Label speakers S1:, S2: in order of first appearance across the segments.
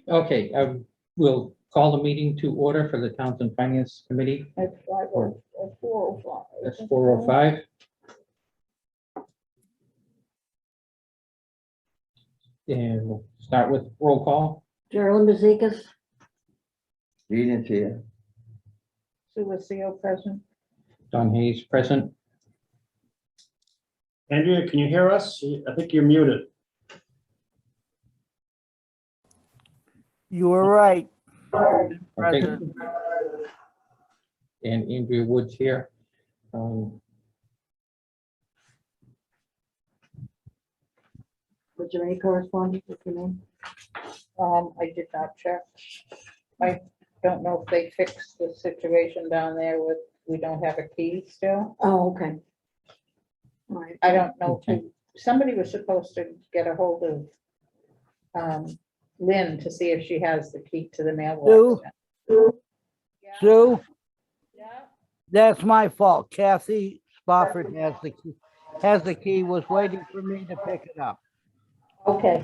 S1: Okay, we'll call the meeting to order for the Towns and Finance Committee.
S2: At 4:05.
S1: That's 4:05. And we'll start with roll call.
S3: Gerald Mazekas,
S4: Venus here.
S2: Sue Lucio present.
S1: Don Hayes present.
S5: Andrea, can you hear us? I think you're muted.
S6: You were right.
S1: Okay.
S6: President.
S1: And Andrea Woods here.
S3: was there any correspondence with your name?
S2: I did not check. I don't know if they fixed the situation down there with, we don't have a key still.
S3: Oh, okay. All right.
S2: I don't know,
S1: Okay.
S2: somebody was supposed to get a hold of Lynn to see if she has the key to the mailbox. Yeah.
S6: Sue,
S2: Yeah.
S6: that's my fault. Kathy Spofford has the key, was waiting for me to pick it up.
S2: Okay.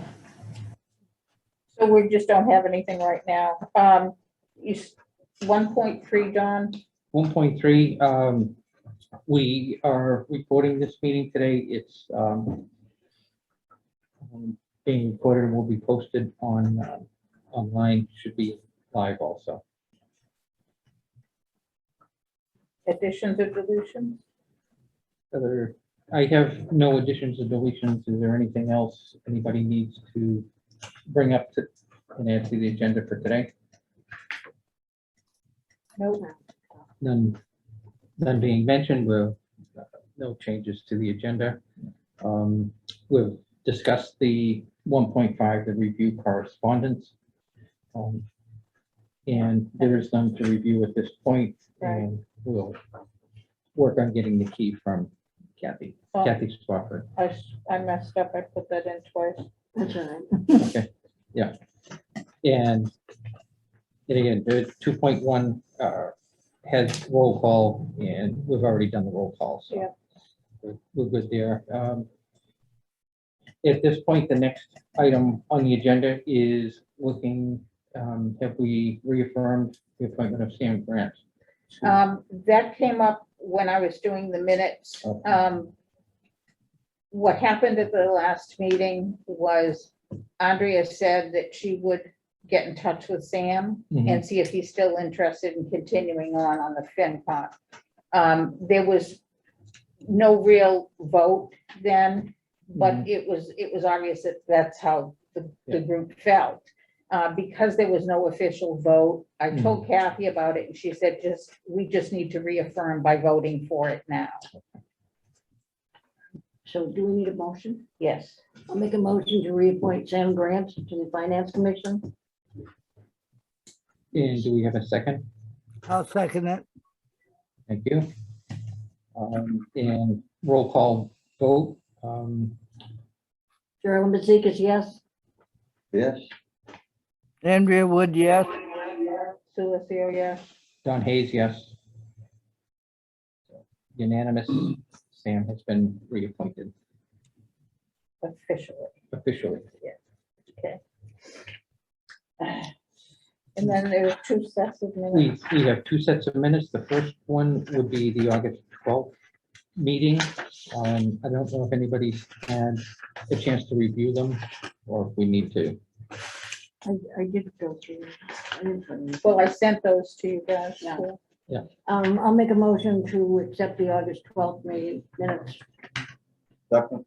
S2: So we just don't have anything right now. 1.3, Don?
S1: 1.3, we are recording this meeting today. It's being recorded and will be posted on online, should be live also.
S2: Additions or deletions?
S1: I have no additions or deletions. Is there anything else anybody needs to bring up to and add to the agenda for today?
S2: Nope.
S1: None being mentioned. No changes to the agenda. We've discussed the 1.5, the review correspondence. And there is none to review at this point, and we'll work on getting the key from Kathy Spofford.
S2: I messed up. I put that in twice.
S3: That's all right.
S1: Okay, yeah. And again, the 2.1 has roll call, and we've already done the roll call, so
S2: Yeah.
S1: we're good there. At this point, the next item on the agenda is looking, have we reaffirmed the appointment of Sam Grant?
S2: That came up when I was doing the minutes.
S1: Okay.
S2: What happened at the last meeting was Andrea said that she would get in touch with Sam and see if he's still interested in continuing on the FinCon. There was no real vote then, but it was obvious that that's how the group felt. Because there was no official vote, I told Kathy about it, and she said, we just need to reaffirm by voting for it now.
S3: So do we need a motion?
S2: Yes.
S3: I'll make a motion to reappoint Sam Grant to the Finance Commission.
S1: And do we have a second?
S6: I'll second it.
S1: Thank you. And roll call vote.
S3: Gerald Mazekas, yes.
S4: Yes.
S6: Andrea Wood, yes.
S2: Sue Lucio, yes.
S1: Don Hayes, yes. Unanimous. Sam has been reappointed officially.
S2: Okay. And then there's 2 sets of minutes.
S1: We have 2 sets of minutes. The first one would be the August 12th meeting. I don't know if anybody's had a chance to review them or if we need to.
S3: I did go through. I didn't put any-
S2: Well, I sent those to you guys.
S3: Yeah.
S2: too.
S3: I'll make a motion to accept the August 12th meeting minutes.
S4: Second.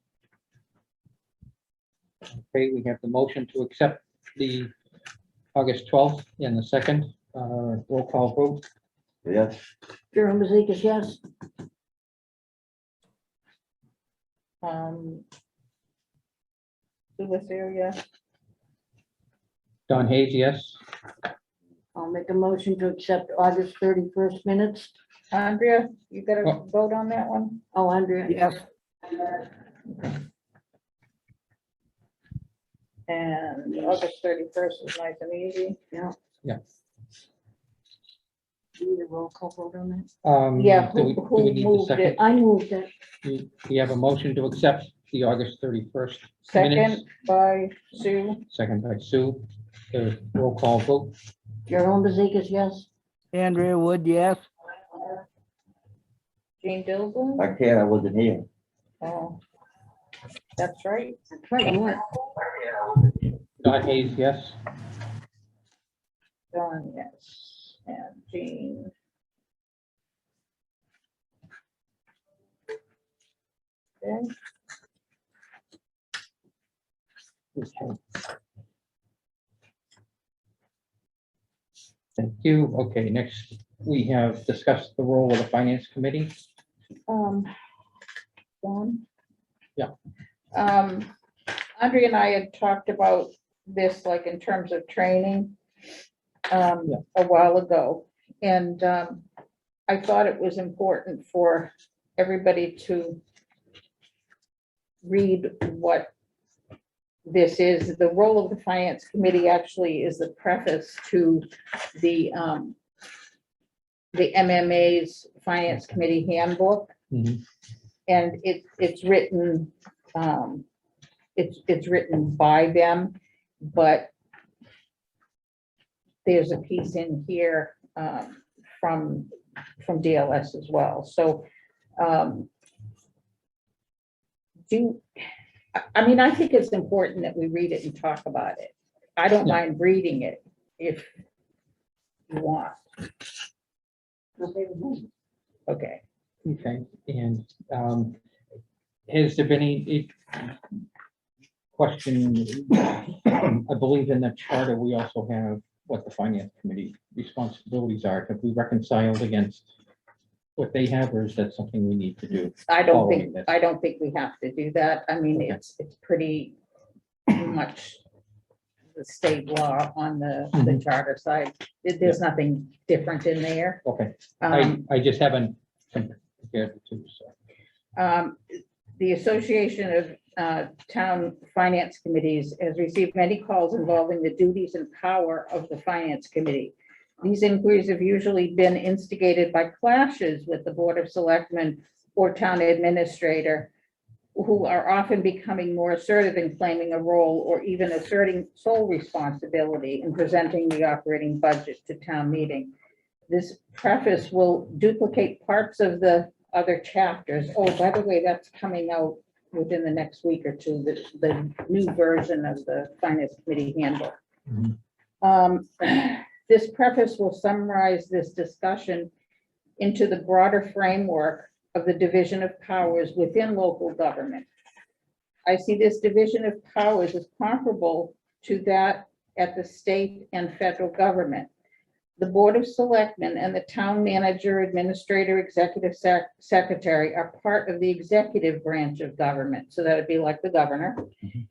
S1: Okay, we have the motion to accept the August 12th and the second roll call vote.
S4: Yes.
S3: Gerald Mazekas, yes.
S2: Sue Lucio, yes.
S1: Don Hayes, yes.
S3: I'll make a motion to accept August 31st minutes.
S2: Andrea, you got to
S1: Oh.
S2: vote on that one?
S3: Oh, Andrea.
S6: Yes.
S2: And August 31st is nice and easy.
S3: Yeah.
S1: Yeah.
S3: Do you need a roll call vote on that?
S2: Yeah,
S1: Do we
S2: who
S1: need a
S2: moved
S1: second?
S2: it?
S3: I moved it.
S1: We have a motion to accept the August 31st
S2: Second
S1: minutes.
S2: by Sue.
S1: Second by Sue. Roll call vote.
S3: Jerome Bezikas, yes?
S6: Andrea Wood, yes.
S2: Jane Dilson?
S4: I can't, I wasn't here.
S2: Oh, that's right.
S3: That's right, you weren't.
S1: Don Hayes, yes.
S2: Dawn, yes, and Jean. Okay.
S1: Okay. Thank you. Okay, next, we have discussed the role of the finance committee.
S2: Dawn?
S1: Yeah.
S2: Andrea and I had talked about this, like in terms of training,
S1: Yeah.
S2: a while ago. And, I thought it was important for everybody to read what this is. The role of the finance committee actually is the preface to the MMA's finance committee handbook.
S1: Mhm.
S2: And it's written, it's written by them, but there's a piece in here from DLS as well. So I mean, I think it's important that we read it and talk about it. I don't
S1: Yeah.
S2: mind reading it if you want. Okay.
S1: Okay, and has there been any question? I believe in the charter, we also have what the finance committee responsibilities are. Have we reconciled against what they have, or is that something we need to do?
S2: I don't
S1: Following
S2: think,
S1: this.
S2: I don't think we have to do that. I mean,
S1: Okay.
S2: it's pretty much the state law on the
S1: Mhm.
S2: charter side. There's nothing different in there.
S1: Okay,
S2: Um,
S1: I just haven't compared the two, so.
S2: The Association of Town Finance Committees has received many calls involving the duties and power of the Finance Committee. These inquiries have usually been instigated by clashes with the Board of Selectmen or Town Administrator, who are often becoming more assertive in claiming a role or even asserting sole responsibility in presenting the operating budget to town meeting. This preface will duplicate parts of the other chapters. Oh, by the way, that's coming out within the next week or two, the new version of the Finance Committee handbook.
S1: Mhm.
S2: This preface will summarize this discussion into the broader framework of the division of powers within local government. I see this division of powers as comparable to that at the state and federal government. The Board of Selectmen and the town manager, administrator, executive secretary are part of the executive branch of government. So that would be like the governor.
S1: Mhm.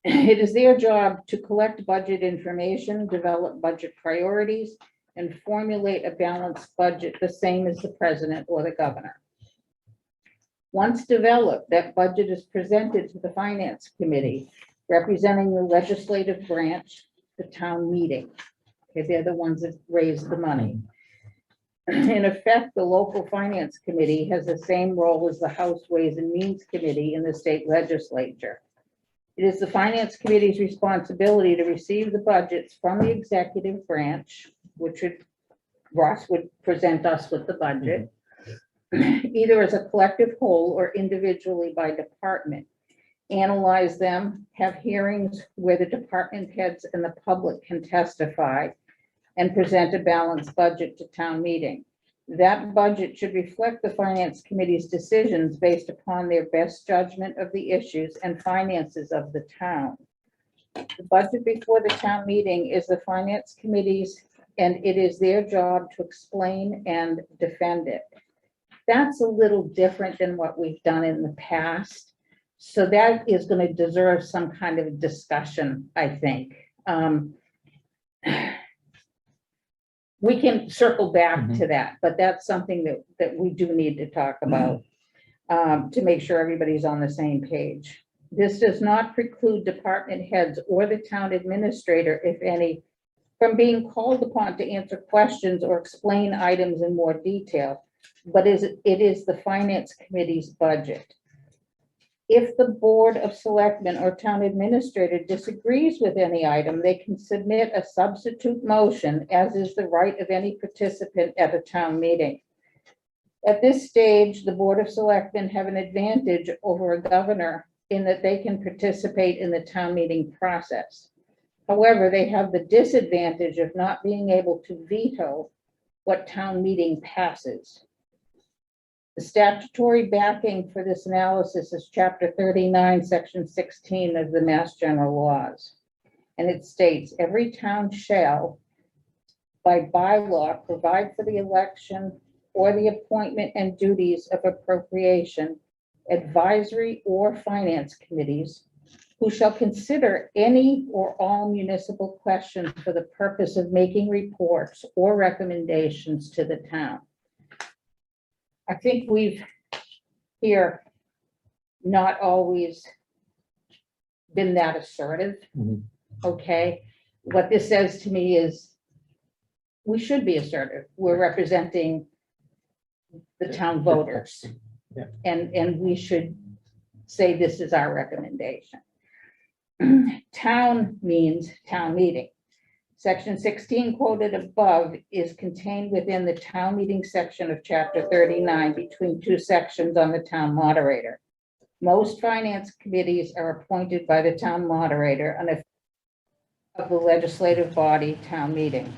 S2: It is their job to collect budget information, develop budget priorities, and formulate a balanced budget, the same as the president or the governor. Once developed, that budget is presented to the finance committee, representing the legislative branch, the town meeting. Okay, they're the ones that raise the money. In effect, the local finance committee has the same role as the House Ways and Means Committee in the state legislature. It is the finance committee's responsibility to receive the budgets from the executive branch, which Ross would present us with the budget, either as a collective whole or individually by department. Analyze them, have hearings where the department heads and the public can testify, and present a balanced budget to town meeting. That budget should reflect the finance committee's decisions based upon their best judgment of the issues and finances of the town. The budget before the town meeting is the finance committee's, and it is their job to explain and defend it. That's a little different than what we've done in the past. So that is going to deserve some kind of discussion, I think. We can circle back to that, but that's something that we do need to talk about to make sure everybody's on the same page. This does not preclude department heads or the town administrator, if any, from being called upon to answer questions or explain items in more detail, but it is the finance committee's budget. If the Board of Selectmen or Town Administrator disagrees with any item, they can submit a substitute motion, as is the right of any participant at a town meeting. At this stage, the Board of Selectmen have an advantage over a governor in that they can participate in the town meeting process. However, they have the disadvantage of not being able to veto what town meeting passes. The statutory backing for this analysis is Chapter 39, Section 16 of the Mass General Laws. And it states, every town shall, by bylaw, provide for the election or the appointment and duties of appropriation, advisory or finance committees, who shall consider any or all municipal questions for the purpose of making reports or recommendations to the town. I think we've here not always been that assertive.
S1: Mhm.
S2: Okay, what this says to me is we should be assertive. We're representing the town voters.
S1: Yeah.
S2: And we should say this is our recommendation. Town means town meeting. Section 16 quoted above is contained within the town meeting section of Chapter 39 between two sections on the town moderator. Most finance committees are appointed by the town moderator and of the legislative body town meeting.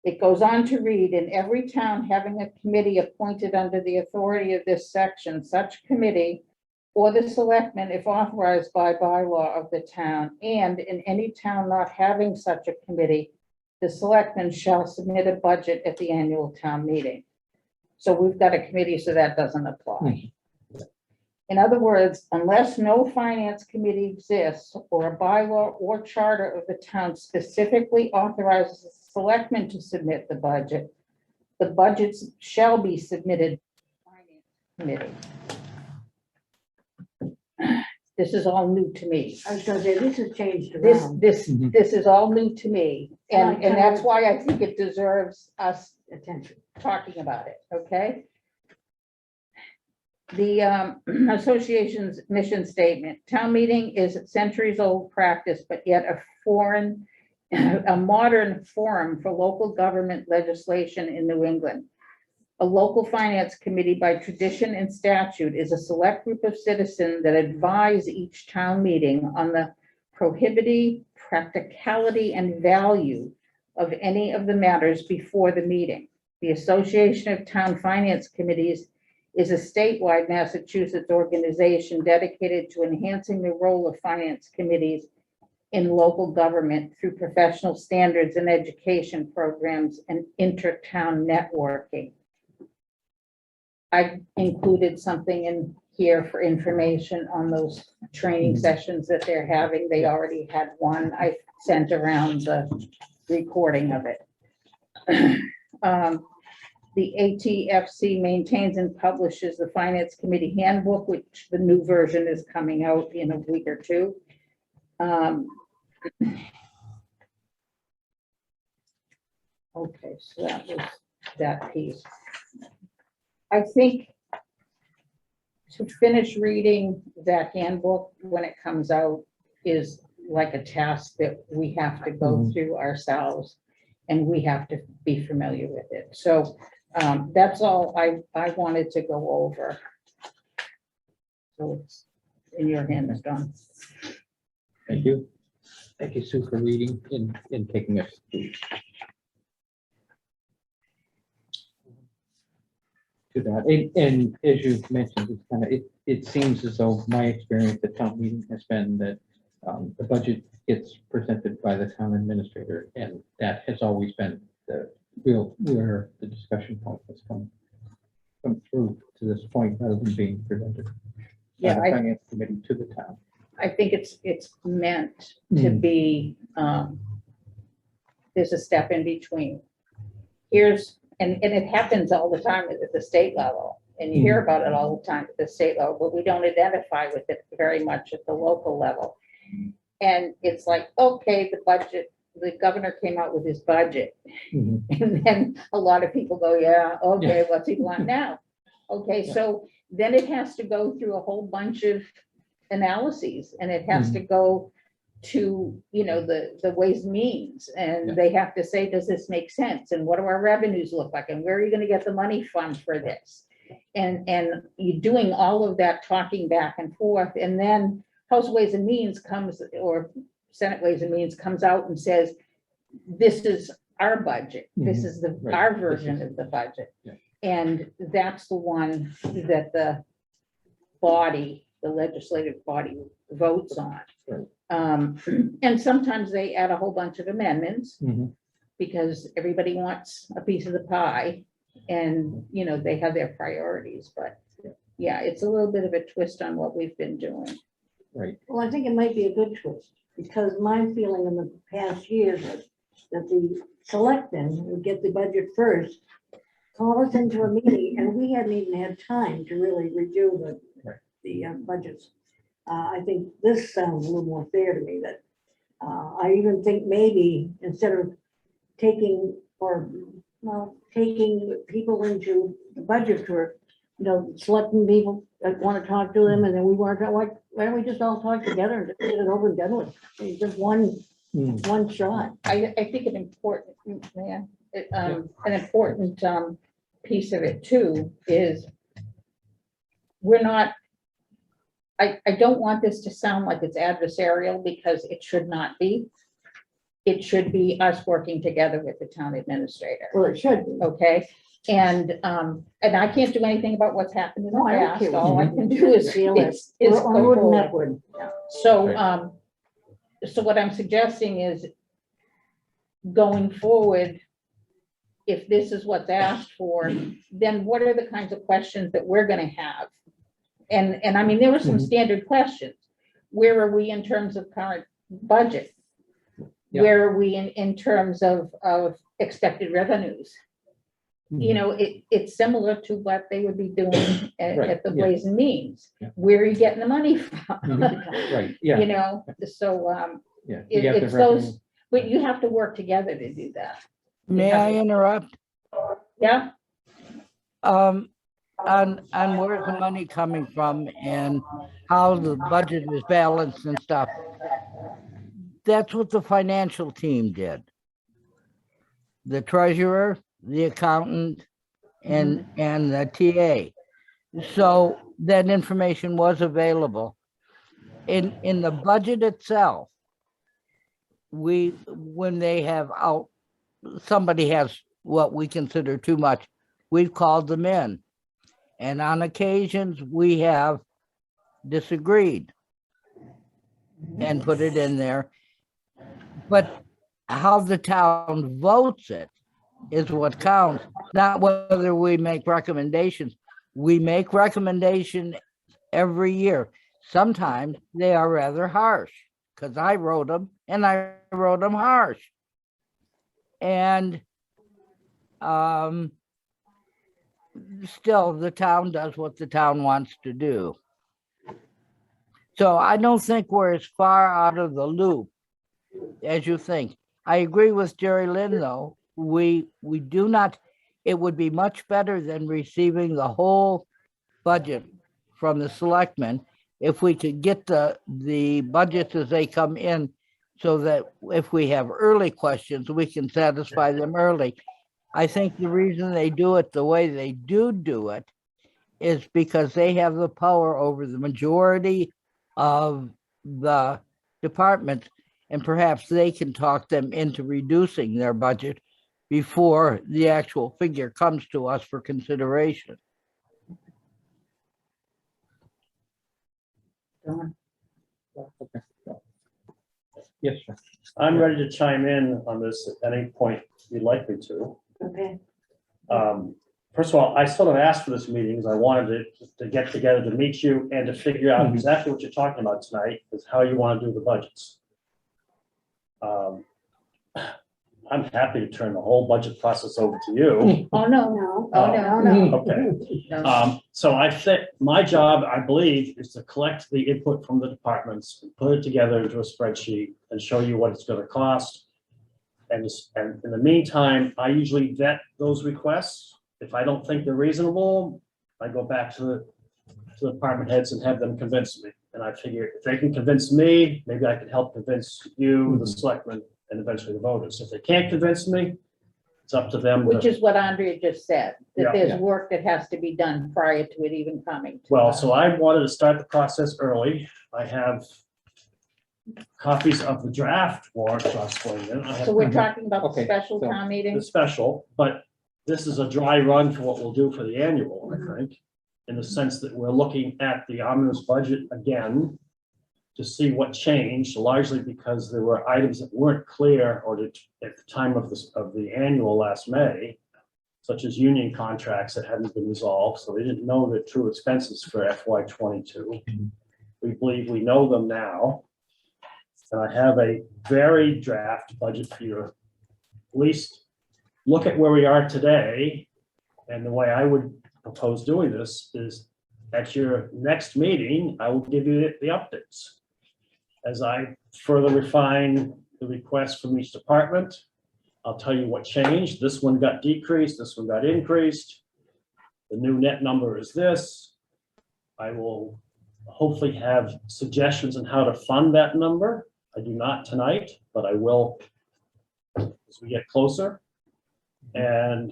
S2: It goes on to read, in every town having a committee appointed under the authority of this section, such committee or the selectmen, if authorized by bylaw of the town, and in any town not having such a committee, the selectmen shall submit a budget at the annual town meeting. So we've got a committee, so that doesn't apply. In other words, unless no finance committee exists or a bylaw or charter of the town specifically authorizes the selectmen to submit the budgets shall be submitted to the finance committee. This is all new to me.
S3: I was gonna say, this has changed
S2: This,
S3: around.
S2: this,
S1: Mhm.
S2: this is all new to me, and
S3: Right,
S2: that's why I think it deserves us
S3: Attention.
S2: talking about it, okay? The association's mission statement, town meeting is centuries-old practice, but yet a modern forum for local government legislation in New England. A local finance committee by tradition and statute is a select group of citizens that advise each town meeting on the prohibity, practicality, and value of any of the matters before the meeting. The Association of Town Finance Committees is a statewide Massachusetts organization dedicated to enhancing the role of finance committees in local government through professional standards and education programs and inter-town networking. I included something in here for information on those training sessions that they're having. They already had one. I sent around the recording of it. The ATFC maintains and publishes the Finance Committee Handbook, which the new version is coming out in a week or two. Okay, so that was that piece. I think to finish reading that handbook when it comes out is like a task that we have to go
S1: Mhm.
S2: through ourselves, and we have to be familiar with it. So that's all I wanted to go over. So it's in your hands, Don.
S1: Thank you. Thank you, Sue, for reading and taking us through to that. And as you mentioned, it's kind of, it seems as though my experience at town meeting has been that the budget gets presented by the town administrator, and that has always been the real, where the discussion point has come through to this point, rather than being presented by
S2: Yeah,
S1: the
S2: I
S1: finance committee to the town.
S2: think it's meant to be, there's a step in between. And it happens all the time at the state level, and you hear about it all the time at the state level, but we don't identify with it very much at the local level. And it's like, okay, the budget, the governor came out with his budget,
S1: Mhm.
S2: and then a lot of people go, yeah, okay, what's he want now? Okay,
S1: Yeah.
S2: so then it has to go through a whole bunch of analyses, and it has to go to, you know, the Ways and Means,
S1: Yeah.
S2: and they have to say, does this make sense? And what do our revenues look like? And where are you gonna get the money from for this? And you're doing all of that talking back and forth, and then House Ways and Means comes, or Senate Ways and Means comes out and says, this is our budget, this is the,
S1: Right.
S2: our version of the budget.
S1: Yeah.
S2: And that's the one that the body, the legislative body votes on.
S1: Right.
S2: And sometimes they add a whole bunch of amendments
S1: Mhm.
S2: because everybody wants a piece of the pie, and, you know, they have their priorities, but yeah, it's a little bit of a twist on what we've been doing.
S1: Right.
S3: Well, I think it might be a good twist, because my feeling in the past years was that the selectmen would get the budget first, call us into a meeting, and we hadn't even had time to really review the budgets. I think this sounds a little more fair to me, that I even think maybe instead of taking, or, well, taking people into the budget tour, you know, selecting people that want to talk to them, and then we want to, like, why don't we just all talk together and just get it over and done with? It's just one shot.
S2: I think an important, an important piece of it too is we're not, I don't want this to sound like it's adversarial, because it should not be. It should be us working together with the town administrator,
S3: Well, it should be.
S2: okay? And I can't do anything about what's happened in the
S3: No, I don't
S2: past,
S3: care.
S2: all I can do is
S3: Feel it.
S2: is
S3: We're
S2: go
S3: onward and
S2: forward.
S3: upward.
S2: So, so what I'm suggesting is, going forward, if this is what's asked for, then what are the kinds of questions that we're gonna have? And I mean, there were some
S1: Mhm.
S2: standard questions. Where are we in terms of current budget?
S1: Yeah.
S2: Where are we in terms of expected revenues? You know, it's similar to what they would be doing
S1: Right,
S2: at the
S1: yeah.
S2: Ways and Means.
S1: Yeah.
S2: Where are you getting the money from?
S1: Right, yeah.
S2: You know, so,
S1: Yeah. You have to
S2: it's those,
S1: reckon-
S2: but you have to work together to do that.
S6: May I interrupt?
S2: Yeah,
S6: On where's the money coming from and how the budget is balanced and stuff. That's what the financial team did. The treasurer, the accountant, and the TA. So that information was available. In the budget itself, when they have out, somebody has what we consider too much, we've called them in. And on occasions, we have disagreed and put it in there. But how the town votes it is what counts, not whether we make recommendations. We make recommendations every year. Sometimes they are rather harsh, because I wrote them and I wrote them harsh. And still, the town does what the town wants to do. So I don't think we're as far out of the loop as you think. I agree with Jerry Lynn, though. We do not, it would be much better than receiving the whole budget from the selectmen if we could get the budgets as they come in, so that if we have early questions, we can satisfy them early. I think the reason they do it the way they do it is because they have the power over the majority of the departments, and perhaps they can talk them into reducing their budget before the actual figure comes to us for consideration.
S1: Yes, sir.
S5: I'm ready to chime in on this at any point you'd like me to.
S3: Okay.
S5: First of all, I sort of asked for this meeting because I wanted to get together to meet you and to figure out exactly what you're talking about tonight, is how you want to do the budgets. I'm happy to turn the whole budget process over to you.
S2: oh, no,
S3: No.
S2: oh, no, no,
S5: Okay.
S2: no.
S5: So I think my job, I believe, is to collect the input from the departments, and put it together into a spreadsheet and show you what it's going to cost. And in the meantime, I usually vet those requests. If I don't think they're reasonable, I go back to the department heads and have them convince me. And I figure if they can convince me, maybe I can help convince you, the selectmen, and eventually the voters. If they can't convince me, it's up to them.
S2: Which is what Andrea just said,
S5: Yeah.
S2: that there's
S1: Yeah.
S2: work that has to be done prior to it even coming. to
S5: Well,
S2: us.
S5: so I wanted to start the process early. I have copies of the draft warrant, so I'll explain it. I have
S2: So we're talking about the
S1: Okay,
S2: special
S1: so-
S2: town meeting?
S5: the special, but this is a dry run for what we'll do for the annual, I think. In the sense that we're looking at the omnibus budget again to see what changed, largely because there were items that weren't clear or at the time of the annual last May, such as union contracts that hadn't been resolved, so they didn't know the true expenses for FY '22. We believe we know them now. And I have a very draft budget for you, at least look at where we are today. And the way I would propose doing this is at your next meeting, I will give you the updates. As I further refine the requests from each department, I'll tell you what changed. This one got decreased, this one got increased. The new net number is this. I will hopefully have suggestions on how to fund that number. I do not tonight, but I will as we get closer. And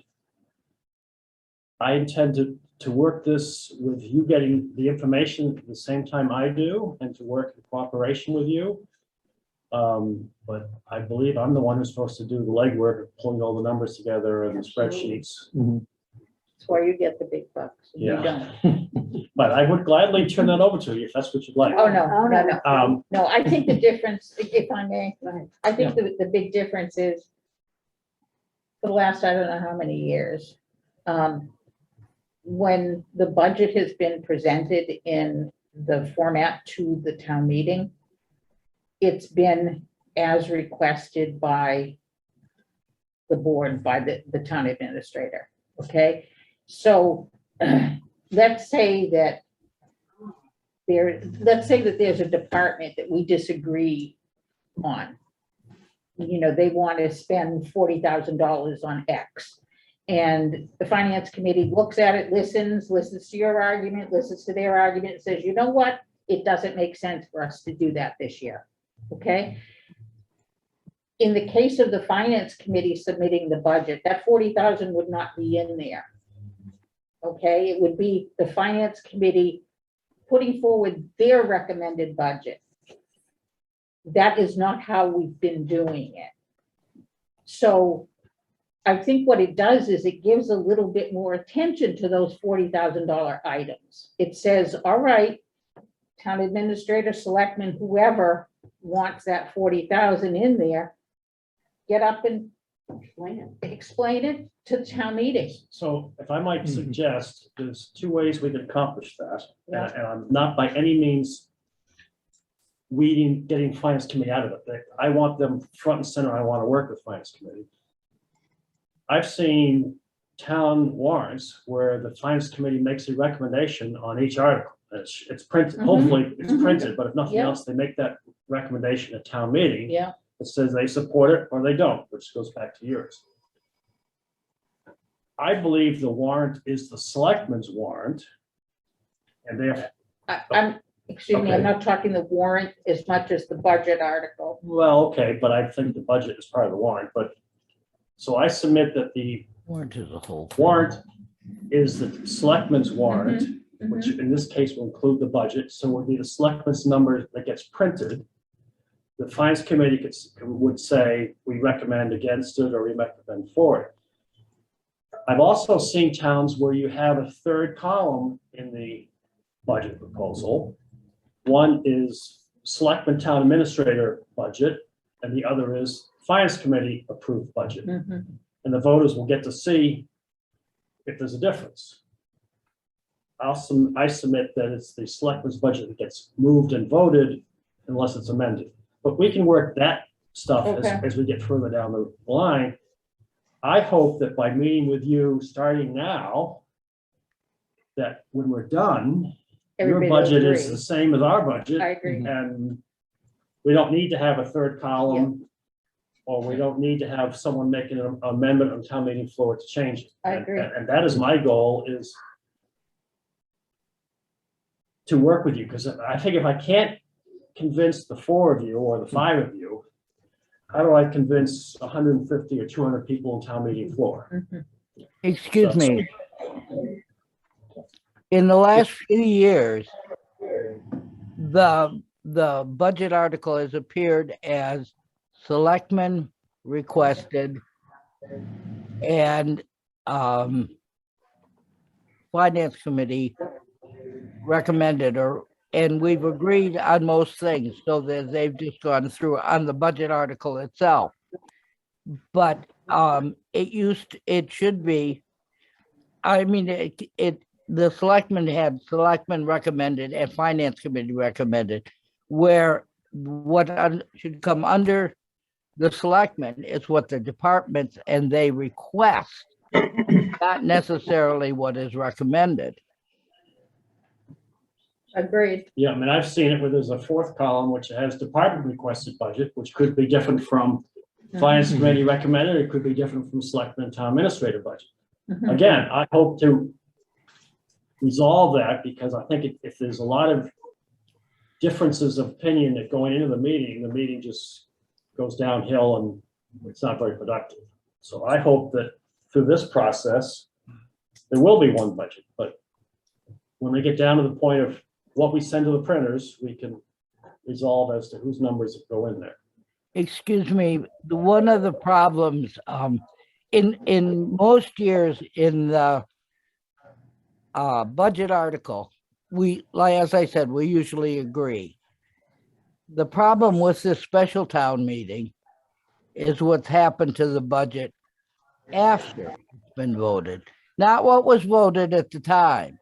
S5: I intend to work this with you getting the information at the same time I do and to work in cooperation with you. But I believe I'm the one who's supposed to do the legwork of pulling all the numbers together and the spreadsheets.
S2: That's why you get the big bucks. and we
S5: Yeah.
S2: don't.
S5: But I would gladly turn that over to you if that's what you'd like.
S2: Oh, no. No, I think the difference, if I may,
S3: Right.
S2: I think the big difference is for the last, I don't know how many years, when the budget has been presented in the format to the town meeting, it's been as requested by the board, by the town administrator, okay? So let's say that there's a department that we disagree on. You know, they want to spend $40,000 on X. And the finance committee looks at it, listens to your argument, listens to their argument, and says, you know what? It doesn't make sense for us to do that this year, okay? In the case of the finance committee submitting the budget, that 40,000 would not be in there. Okay, it would be the finance committee putting forward their recommended budget. That is not how we've been doing it. So I think what it does is it gives a little bit more attention to those $40,000 items. It says, all right, town administrator, selectman, whoever wants that 40,000 in there, get up and explain it to the town meeting.
S5: So if I might
S1: Mhm.
S5: suggest, there's two ways we can accomplish that.
S2: Yeah.
S5: And I'm not by any means getting finance committee out of it. I want them front and center. I want to work with finance committee. I've seen town warrants where the finance committee makes a recommendation on each article. It's printed,
S2: Mhm.
S5: hopefully it's
S2: Mhm.
S5: printed, but if nothing
S2: Yeah.
S5: else, they make that recommendation at town meeting.
S2: Yeah,
S5: It says they support it or they don't, which goes back to yours. I believe the warrant is the selectmen's warrant. And they're,
S2: excuse me, I'm not talking the warrant as much as the budget article.
S5: well, okay, but I think the budget is part of the warrant, but. So I submit that the
S6: Warrant is a whole.
S5: warrant is the selectmen's warrant,
S2: Mhm.
S5: which in this case will include the budget, so it would be the selectmen's number that gets printed. The finance committee would say, we recommend against it or we recommend for it. I've also seen towns where you have a third column in the budget proposal. One is selectman town administrator budget, and the other is finance committee approved budget.
S2: Mhm.
S5: And the voters will get to see if there's a difference. I submit that it's the selectmen's budget that gets moved and voted unless it's amended. But we can work that stuff
S2: Okay.
S5: as we get further down the line. I hope that by meeting with you starting now, that when we're done, your
S2: Everybody will
S5: budget is
S2: agree.
S5: the same as our budget.
S2: I agree.
S5: And we don't need to have a third column. Or we don't need to have someone making an amendment on town meeting floor to change it.
S2: I
S5: And-
S2: agree.
S5: And that is my goal is to work with you, because I think if I can't convince the four of you or the five of you, how do I convince 150 or 200 people on town meeting floor?
S6: Excuse me. In the last few years, the budget article has appeared as selectmen requested and finance committee recommended, and we've agreed on most things, so that they've just gone through on the budget article itself. But it should be, I mean, the selectmen recommended and finance committee recommended, where what should come under the selectmen is what the departments and they request, not necessarily what is recommended.
S2: Agreed.
S5: Yeah, I mean, I've seen it where there's a fourth column which has department requested budget, which could be different from finance committee recommended, it could be different from selectmen town administrator budget.
S2: Mhm.
S5: Again, I hope to resolve that, because I think if there's a lot of differences of opinion that going into the meeting just goes downhill and it's not very productive. So I hope that through this process, there will be one budget, but when we get down to the point of what we send to the printers, we can resolve as to whose numbers go in there.
S6: Excuse me, one of the problems, in most years in the budget article, as I said, we usually agree. The problem with this special town meeting is what's happened to the budget after it's been voted, not what was voted at the time.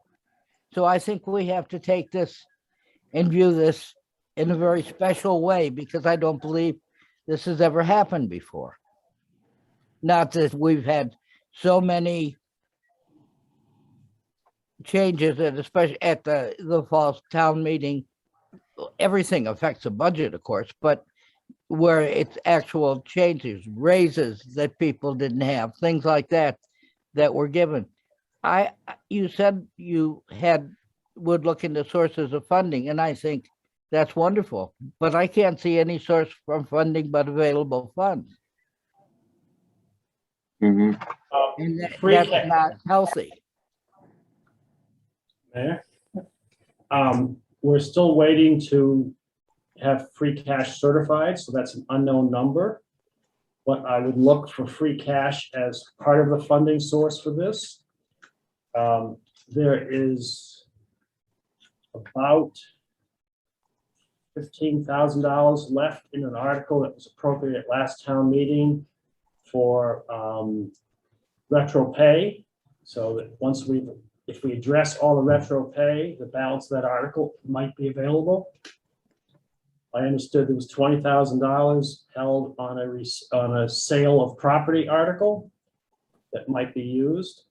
S6: So I think we have to take this and view this in a very special way, because I don't believe this has ever happened before. Not that we've had so many changes, and especially at the fall town meeting, everything affects the budget, of course, but where it's actual changes, raises that people didn't have, things like that, that were given. You said you would look into sources of funding, and I think that's wonderful, but I can't see any source from funding but available funds. And that's not healthy.
S5: Mayor? We're still waiting to have free cash certified, so that's an unknown number. But I would look for free cash as part of the funding source for this. There is about $15,000 left in an article that was appropriate at last town meeting for retro pay. So that if we address all the retro pay, the balance of that article might be available. I understood there was $20,000 held on a sale of property article that might be used.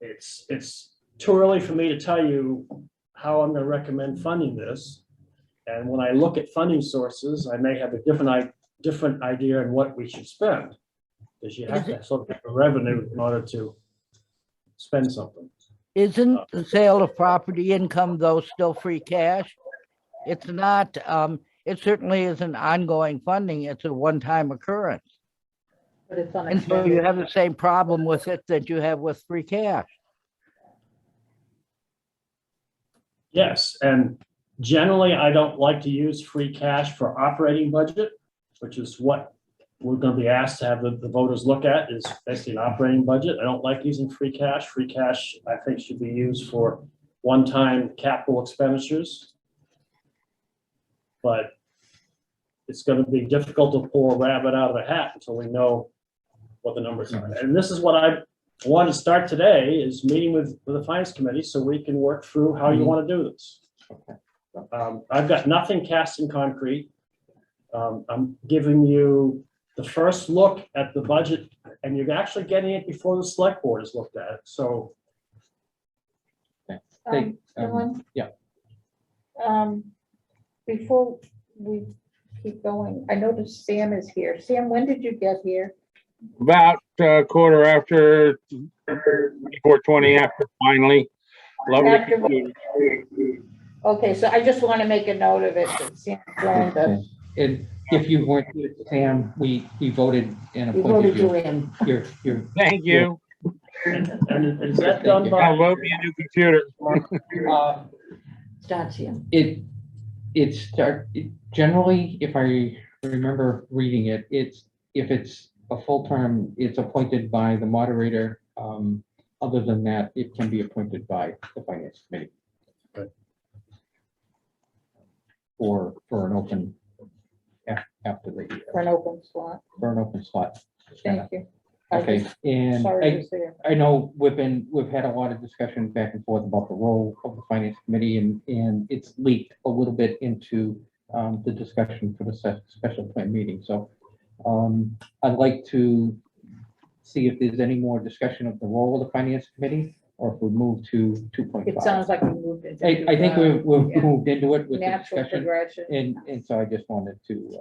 S5: It's too early for me to tell you how I'm going to recommend funding this. And when I look at funding sources, I may have a different idea on what we should spend, because you have to sort of have a revenue in order to spend something.
S6: Isn't the sale of property income, though, still free cash? It's not, it certainly isn't ongoing funding, it's a one-time occurrence.
S2: But it's
S6: And so you
S2: unexpended.
S6: have the same problem with it that you have with free cash.
S5: Yes, and generally, I don't like to use free cash for operating budget, which is what we're going to be asked to have the voters look at, is basically an operating budget. I don't like using free cash. Free cash, I think, should be used for one-time capital expenditures. But it's going to be difficult to pull a rabbit out of the hat until we know what the numbers are. And this is what I want to start today, is meeting with the finance committee so we can work through how you want to do this. I've got nothing cast in concrete. I'm giving you the first look at the budget, and you're actually getting it before the select board has looked at it. So
S2: Dawn?
S1: Yeah.
S2: Before we keep going, I noticed Sam is here. Sam, when did you get here?
S7: About quarter after, before 20 after, finally. Lovely.
S2: After- Okay, so I just want to make a note of it, that Sam joined us.
S1: And if you weren't here, Sam, we voted and
S3: We
S1: appointed
S3: voted you
S1: you.
S3: in.
S1: You're,
S7: Thank you.
S5: And is that
S1: Thank
S5: done
S1: you.
S5: by?
S7: I'll vote me a new computer.
S3: Starts here.
S1: generally, if I remember reading it, if it's a full term, it's appointed by the moderator. Other than that, it can be appointed by the finance committee.
S5: Okay.
S1: For an open, after the,
S2: For an open slot.
S1: for an open slot.
S2: Thank you. I
S1: Okay,
S2: just-
S1: and
S2: Sorry to say it.
S1: I know we've had a lot of discussion back and forth about the role of the finance committee, and it's leaked a little bit into the discussion for the special plan meeting. So I'd like to see if there's any more discussion of the role of the finance committee, or if we move to 2.5.
S2: It sounds like we moved into.
S1: I think we've
S2: yeah,
S1: moved into it with the
S2: Natural
S1: discussion,
S2: progression.
S1: and so I just wanted to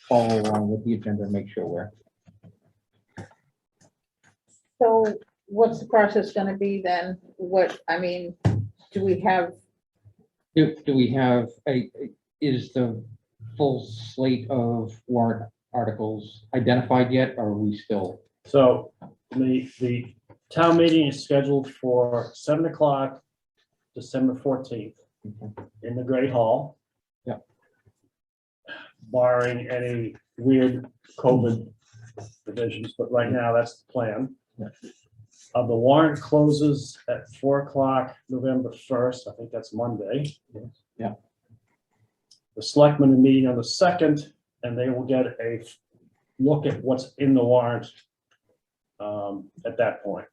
S1: follow along with the agenda and make sure we're.
S2: So what's the process gonna be then? Do we have,
S1: Do we have is the full slate of warrant articles identified yet, or are we still?
S5: So the town meeting is scheduled for 7 o'clock, December 14th in the Great Hall.
S1: Yeah.
S5: Barring any weird COVID provisions, but right now that's the plan.
S1: Yeah.
S5: The warrant closes at 4 o'clock, November 1st. I think that's Monday.
S1: Yeah.
S5: The selectmen are meeting on the 2nd, and they will get a look at what's in the warrant at that point.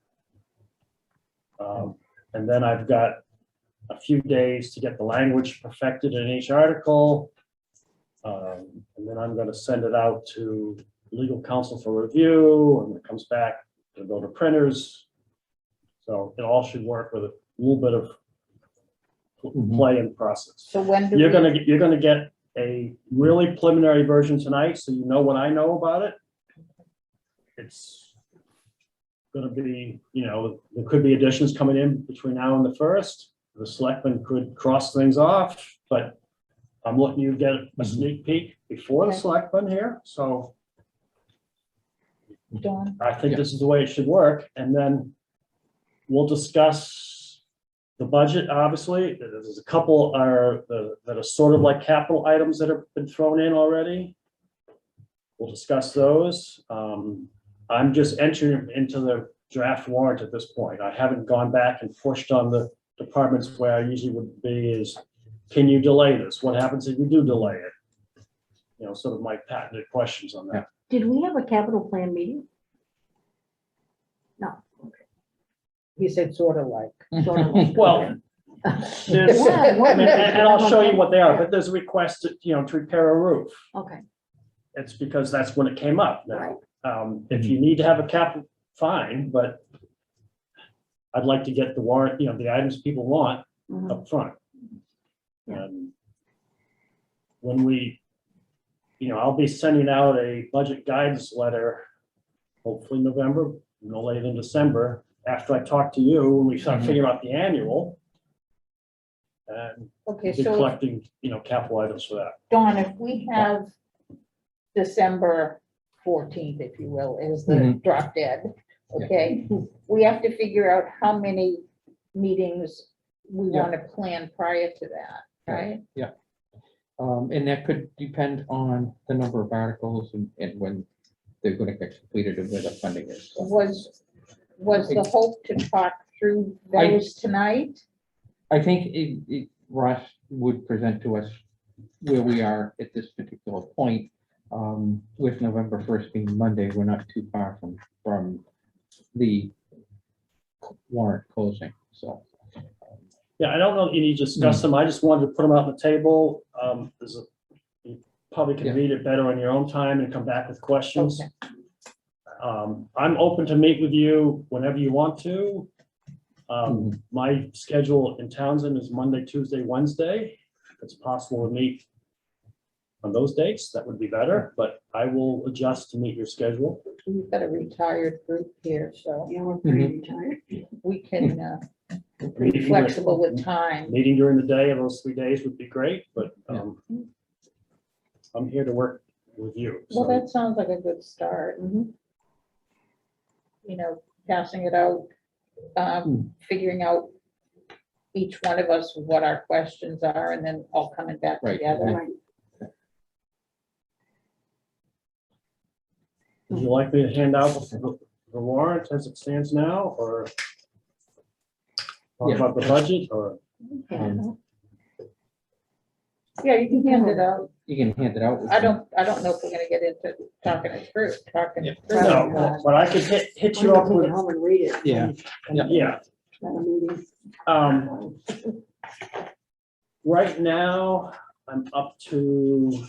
S5: And then I've got a few days to get the language perfected in each article. And then I'm going to send it out to legal counsel for review, and it comes back to go to printers. So it all should work with a little bit of play in process.
S2: so when do
S5: You're
S2: we,
S5: gonna get a really preliminary version tonight, so you know what I know about it. It's gonna be, there could be additions coming in between now and the 1st. The selectmen could cross things off, but I'm letting you get a sneak peek before the
S2: Okay.
S5: selectmen here, so
S2: Dawn?
S5: I think
S1: Yeah.
S5: this is the way it should work, and then we'll discuss the budget, obviously. There's a couple that are sort of like capital items that have been thrown in already. We'll discuss those. I'm just entering into the draft warrant at this point. I haven't gone back and pushed on the departments where I usually would be is, can you delay this? What happens if you do delay it? Sort of my patented questions on that.
S3: Did we have a capital plan meeting? No.
S2: He said sort of like.
S3: Sort of like-
S5: Well, there's,
S3: What- what-
S5: and I'll show you what they are, but there's a request to repair a roof.
S3: Okay,
S5: It's because that's when it came up.
S3: right.
S5: Now, if you need to have a capital, fine, but I'd like to get the warrant, the items people want
S3: Mhm.
S5: up front.
S3: Yeah.
S5: And when I'll be sending out a budget guidance letter, hopefully November, no later than December, after I talk to you, and we start figuring out the annual. And
S2: Okay,
S5: be
S2: so
S5: collecting, capital items for that.
S2: Dawn, if we have December 14th, if you will, is the
S1: Mhm.
S2: drop dead, okay? We have to figure out how many meetings we
S1: Yeah.
S2: want to plan prior to that, right?
S1: And that could depend on the number of articles and when they're gonna get completed and where the funding is. So
S2: Was the hope to talk through those tonight?
S1: I think Ross would present to us where we are at this particular point. With November 1st being Monday, we're not too far from the warrant closing, so.
S5: Yeah, I don't know if you need to discuss them. I just wanted to put them out on the table. You probably can
S1: Yeah.
S5: read it better on your own time and come back with questions.
S2: Okay.
S5: I'm open to meet with you whenever you want to. My schedule in Townsend is Monday, Tuesday, Wednesday. If it's possible to meet on those dates, that would be better, but I will adjust to meet your schedule.
S2: We've got a retired group here, so
S3: Yeah, we're pretty retired.
S2: we can pretty
S5: Meeting
S2: flexible with time.
S5: Meeting during the day of those 3 days would be great, but I'm here to work with you.
S2: Well,
S5: so.
S2: that sounds like a good start. You know, passing it out, figuring out each one of us what our questions are, and then all coming back
S1: Right.
S2: together.
S3: Right.
S5: Would you like me to hand out the warrant as it stands now, or talk
S1: Yeah.
S5: about the budget, or?
S2: Yeah, you can hand it out.
S1: You can hand it out. with
S2: I don't know if we're gonna get into talking it through, talking it through.
S5: No, but I could hit you up
S3: Take
S5: with,
S3: it home and read it.
S1: Yeah.
S5: yeah.
S3: At a meeting.
S5: Right now, I'm up to,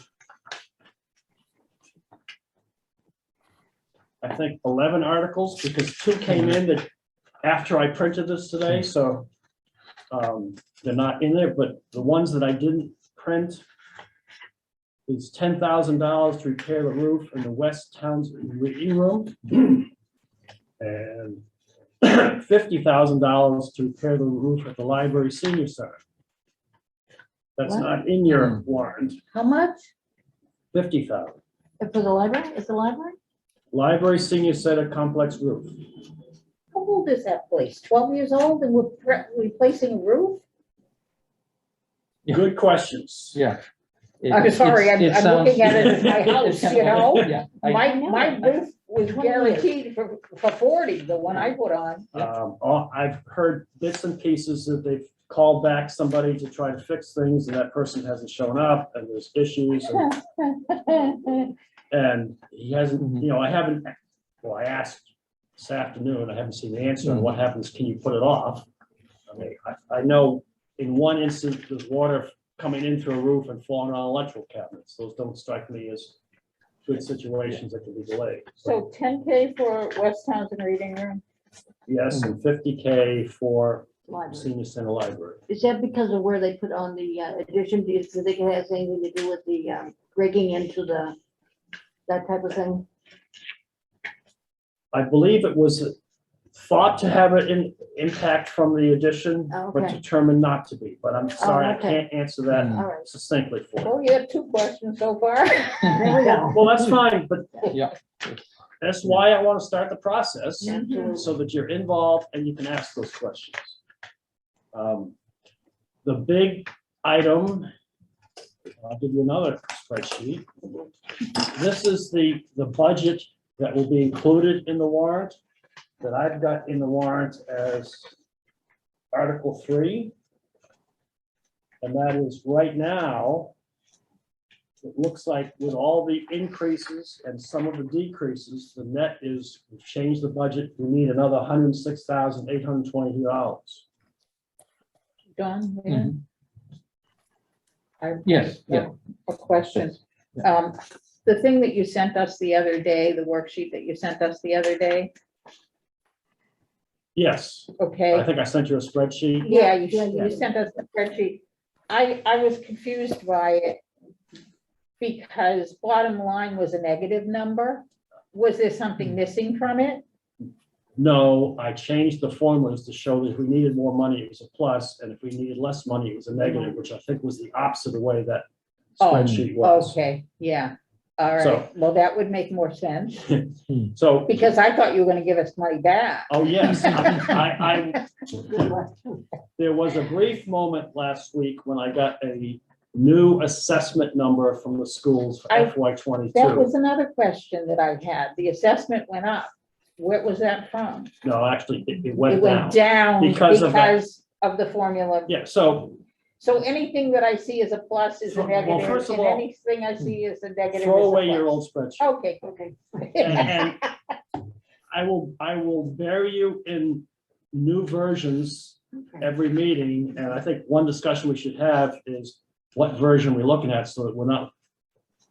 S5: I think, 11 articles, because 2 came in that after I printed this today, so they're not in there, but the ones that I didn't print is $10,000 to repair the roof in the West Townsend reading room, and $50,000 to repair the roof at the library senior center. That's
S2: What?
S5: not in your warrant.
S2: How much?
S5: 50,000.
S3: For the library, is the library?
S5: Library senior center complex roof.
S2: How old is that place? 12 years old and we're replacing a roof?
S1: Yeah.
S5: Good questions.
S1: Yeah.
S2: I'm sorry, I'm
S1: sounds-
S2: looking at it as my
S1: it's
S2: house,
S1: kinda
S2: you
S1: like-
S2: know?
S1: Yeah. I-
S2: My roof was
S3: 20 years.
S2: guaranteed for 40, the one I put on.
S5: I've heard bits and pieces that they've called back somebody to try to fix things, and that person hasn't shown up, and there's issues, and he hasn't, you know, I haven't, well, I asked this afternoon, I haven't seen the answer, and what happens, can you put it off? I mean, I know in one instance, there's water coming in through a roof and falling on electrical cabinets. Those don't strike me as good situations that can be delayed.
S2: So 10K for West Townsend Reading Room?
S5: Yes, and 50K for
S3: Library.
S5: senior center library.
S3: Is that because of where they put on the addition? Do you think it has anything to do with the breaking into that type of thing?
S5: I believe it was thought to have an impact from the addition,
S3: Oh,
S5: but
S3: okay.
S5: determined not to be. But I'm sorry, I
S3: okay.
S5: can't answer that
S3: All right,
S5: succinctly for you.
S2: Well, you have 2 questions so far.
S3: there we go.
S5: Well, that's fine, but
S1: Yeah.
S5: that's why I want to start the process,
S3: Absolutely.
S5: so that you're involved and you can ask those questions. The big item, I'll give you another spreadsheet. This is the budget that will be included in the warrant, that I've got in the warrant as Article 3. And that is right now, it looks like with all the increases and some of the decreases, the net is, we've changed the budget, we need another $106,822.
S2: Don,
S1: Mhm.
S2: I
S1: Yes, yeah.
S2: have a question. The thing that you sent us the other day, the worksheet that you sent us the other day,
S5: Yes, I
S2: okay?
S5: think I sent you a spreadsheet.
S2: Yeah,
S3: Yeah,
S2: you sent us the spreadsheet. I was confused by it because bottom line was a negative number. Was there something missing from it?
S5: No, I changed the formulas to show that if we needed more money, it was a plus, and if we needed less money, it was a negative, which I think was the opposite of the way that
S2: Oh,
S5: spreadsheet was.
S2: Okay, yeah, all
S5: So-
S2: right. Well, that would make more sense
S5: So,
S2: because I thought you were gonna give us money back.
S5: oh, yes, I,
S3: Good question.
S5: there was a brief moment last week when I got a new assessment number from the schools for
S2: I-
S5: FY
S2: That
S5: '22.
S2: was another question that I had. The assessment went up. Where was that from?
S5: No, actually, it
S2: It
S5: went
S2: went
S5: down.
S2: down
S5: Because of that.
S2: because of the formula.
S5: Yeah, so
S2: So anything that I see as a plus is a
S5: Well,
S2: negative,
S5: first of
S2: and
S5: all,
S2: anything I see as a negative is a
S5: throw away your
S2: plus.
S5: old spreadsheet.
S2: Okay.
S3: Okay.
S5: And I will bury you in new versions every meeting, and I think one discussion we should have is what version we're looking at, so that we're not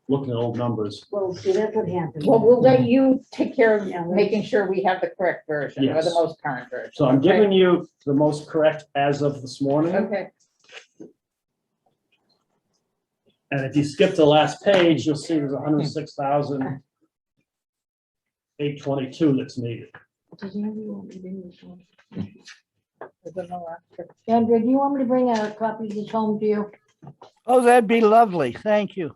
S5: looking at old numbers.
S3: Well, see, that's what happened.
S2: Well, we'll let you take care of
S3: Yeah, let's-
S2: making sure we have the correct version or the
S5: Yes.
S2: most current version.
S5: So I'm
S2: okay?
S5: giving you the most correct as of this morning,
S2: Okay,
S5: and if you skip to the last page, you'll see there's 106,822 that's needed.
S3: Does anybody want to bring this one? Andrea, do you want me to bring a copy of this home to you?
S6: Oh, that'd be lovely. Thank you.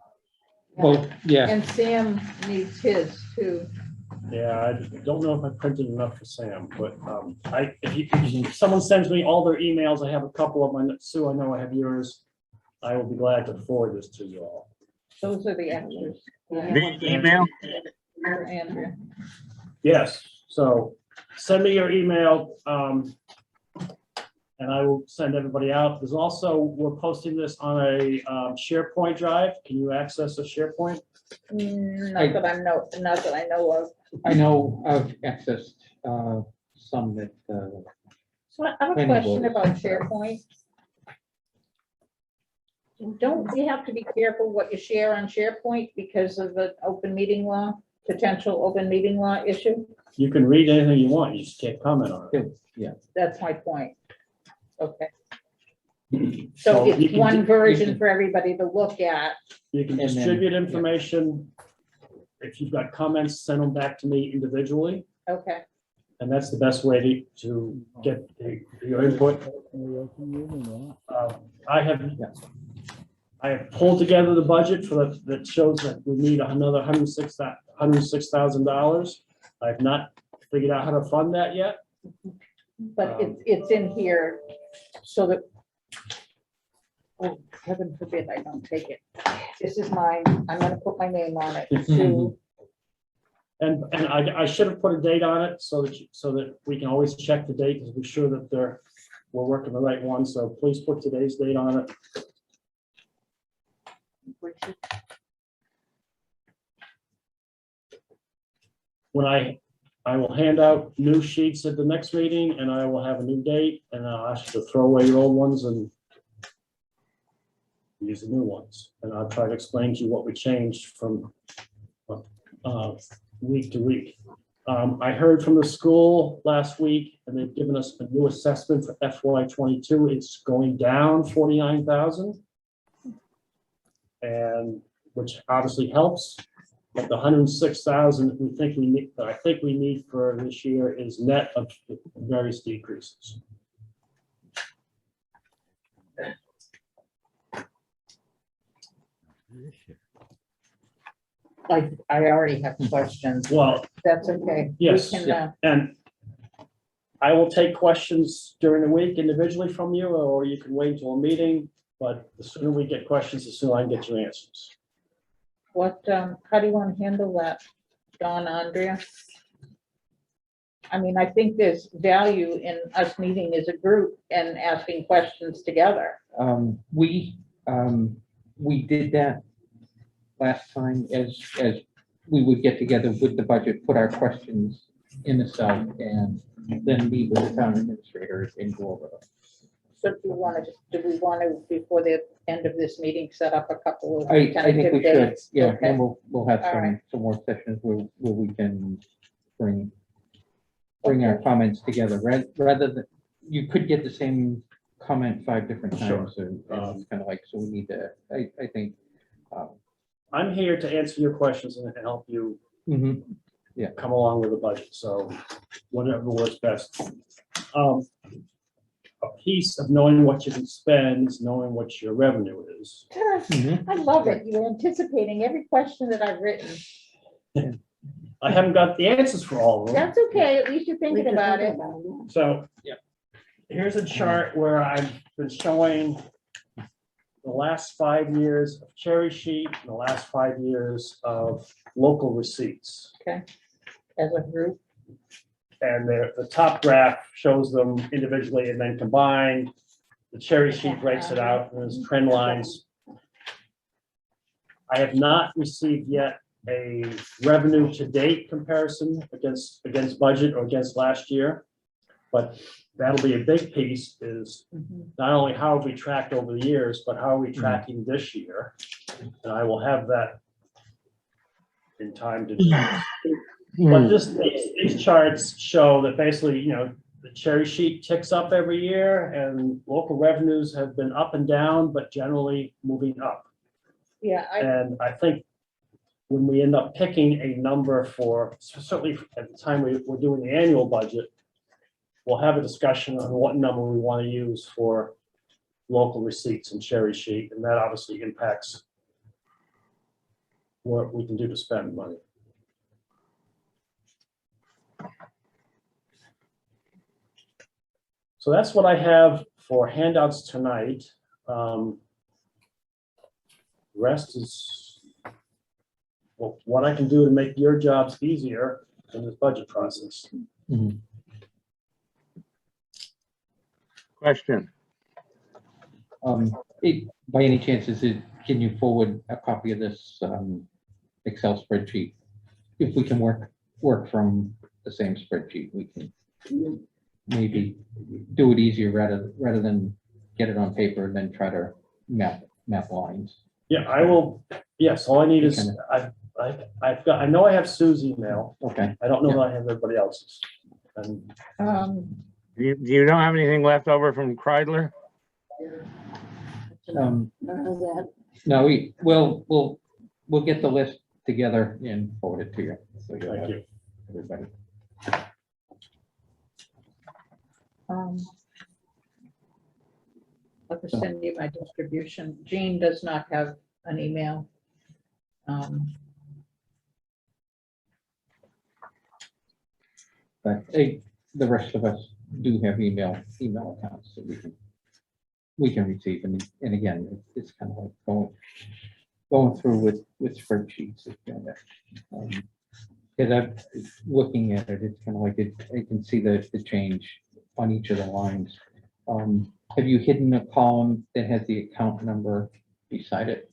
S1: Well, yeah,
S2: And Sam needs his too.
S5: Yeah, I don't know if I printed enough for Sam, but if someone sends me all their emails, I have a couple of mine. Sue, I know I have yours. I will be glad to forward this to you all.
S2: Those are the extras.
S7: The email?
S2: For Andrea.
S5: Yes, so send me your email, and I will send everybody out. There's also, we're posting this on a SharePoint drive. Can you access a SharePoint?
S2: Not that I know of.
S1: I know I've accessed some that,
S2: So I have a
S1: Planning
S2: question
S1: board.
S2: about SharePoint. Don't you have to be careful what you share on SharePoint because of the open meeting law, potential open meeting law issue?
S5: You can read anything you want, you just can't comment on it.
S1: yeah,
S2: That's my point. Okay,
S5: So
S2: so
S5: you
S2: it's
S5: can
S2: one
S5: do-
S2: version for everybody to look at.
S5: You can
S1: And then-
S5: distribute
S1: yeah.
S5: information. If you've got comments, send them back to me individually,
S2: Okay,
S5: and that's the best way to get your input. I have pulled together the budget that shows that we need another $106,000. I've not figured out how to fund that yet.
S2: but it's in here so that, oh, heaven forbid I don't take it. This is mine. I'm gonna put my name on it. Sue.
S5: And I should have put a date on it so that we can always check the date to be sure that we're working the right one. So please put today's date on it. When I will hand out new sheets at the next meeting, and I will have a new date, and I'll ask you to throw away your old ones and use the new ones. And I'll try to explain to you what we changed from week to week. I heard from the school last week, and they've given us a new assessment for FY22. It's going down 49,000, and which obviously helps. But the 106,000 we think we need, that I think we need for this year is net of various decreases.
S2: I already have questions.
S5: Well,
S2: That's okay. We
S5: yes,
S2: can,
S5: yeah, and I will take questions during the week individually from you, or you can wait until a meeting. But the sooner we get questions, the sooner I can get your answers.
S2: how do you want to handle that, Don, Andrea? I mean, I think there's value in us meeting as a group and asking questions together.
S1: We did that last time as we would get together with the budget, put our questions in the cell and then meet with the town administrator and go over them.
S2: So do we want to, before the end of this meeting, set up a couple of
S1: I think
S2: tentative
S1: we should,
S2: dates?
S1: yeah,
S2: Okay.
S1: and we'll have
S2: All right.
S1: some more sessions where we can bring our comments together, rather than, you could get the same comment 5 different
S5: Sure.
S1: times, and it's kind of like, so we need to, I think.
S5: I'm here to answer your questions and help you
S1: Mhm.
S5: come along with the budget. So whatever works best. A piece of knowing what you can spend is knowing what your revenue is.
S1: Mhm.
S2: I love it. You're anticipating every question that I've written.
S5: I haven't got the answers for all of them.
S2: That's okay. At least you're thinking about it.
S5: So, here's a chart where I've been showing the last 5 years of cherry sheet and the last 5 years of local receipts.
S2: Okay. As a group.
S5: And the top graph shows them individually and then combined. The cherry sheet breaks it out and there's trend lines. I have not received yet a revenue to date comparison against budget or against last year. But that'll be a big piece, is not only how have we tracked over the years, but how are we tracking this year? And I will have that in time to do this. But these charts show that basically, the cherry sheet ticks up every year and local revenues have been up and down, but generally moving up.
S2: Yeah,
S5: And I think when we end up picking a number for, certainly at the time we're doing the annual budget, we'll have a discussion on what number we want to use for local receipts and cherry sheet, and that obviously impacts what we can do to spend money. So that's what I have for handouts tonight. Rest is what I can do to make your jobs easier in this budget process.
S7: Question.
S1: By any chance, can you forward a copy of this Excel spreadsheet? If we can work from the same spreadsheet, we can maybe do it easier rather than get it on paper and then try to map lines.
S5: Yeah, I will. Yes, all I need is I know I have Sue's email.
S1: Okay.
S5: I don't know that I have everybody else's. And
S7: You don't have anything left over from Kreidler?
S3: None of that.
S1: No, we'll get the list together and forward it to you. So you'll
S5: thank
S1: have
S5: you.
S1: everybody.
S2: I'll just send you my distribution. Jean does not have an email.
S1: But the rest of us do have email accounts that we can receive. And again, it's kind of like going through with spreadsheets. Because I'm looking at it, it's kind of like I can see the change on each of the lines. Have you hidden a column that has the account number beside it?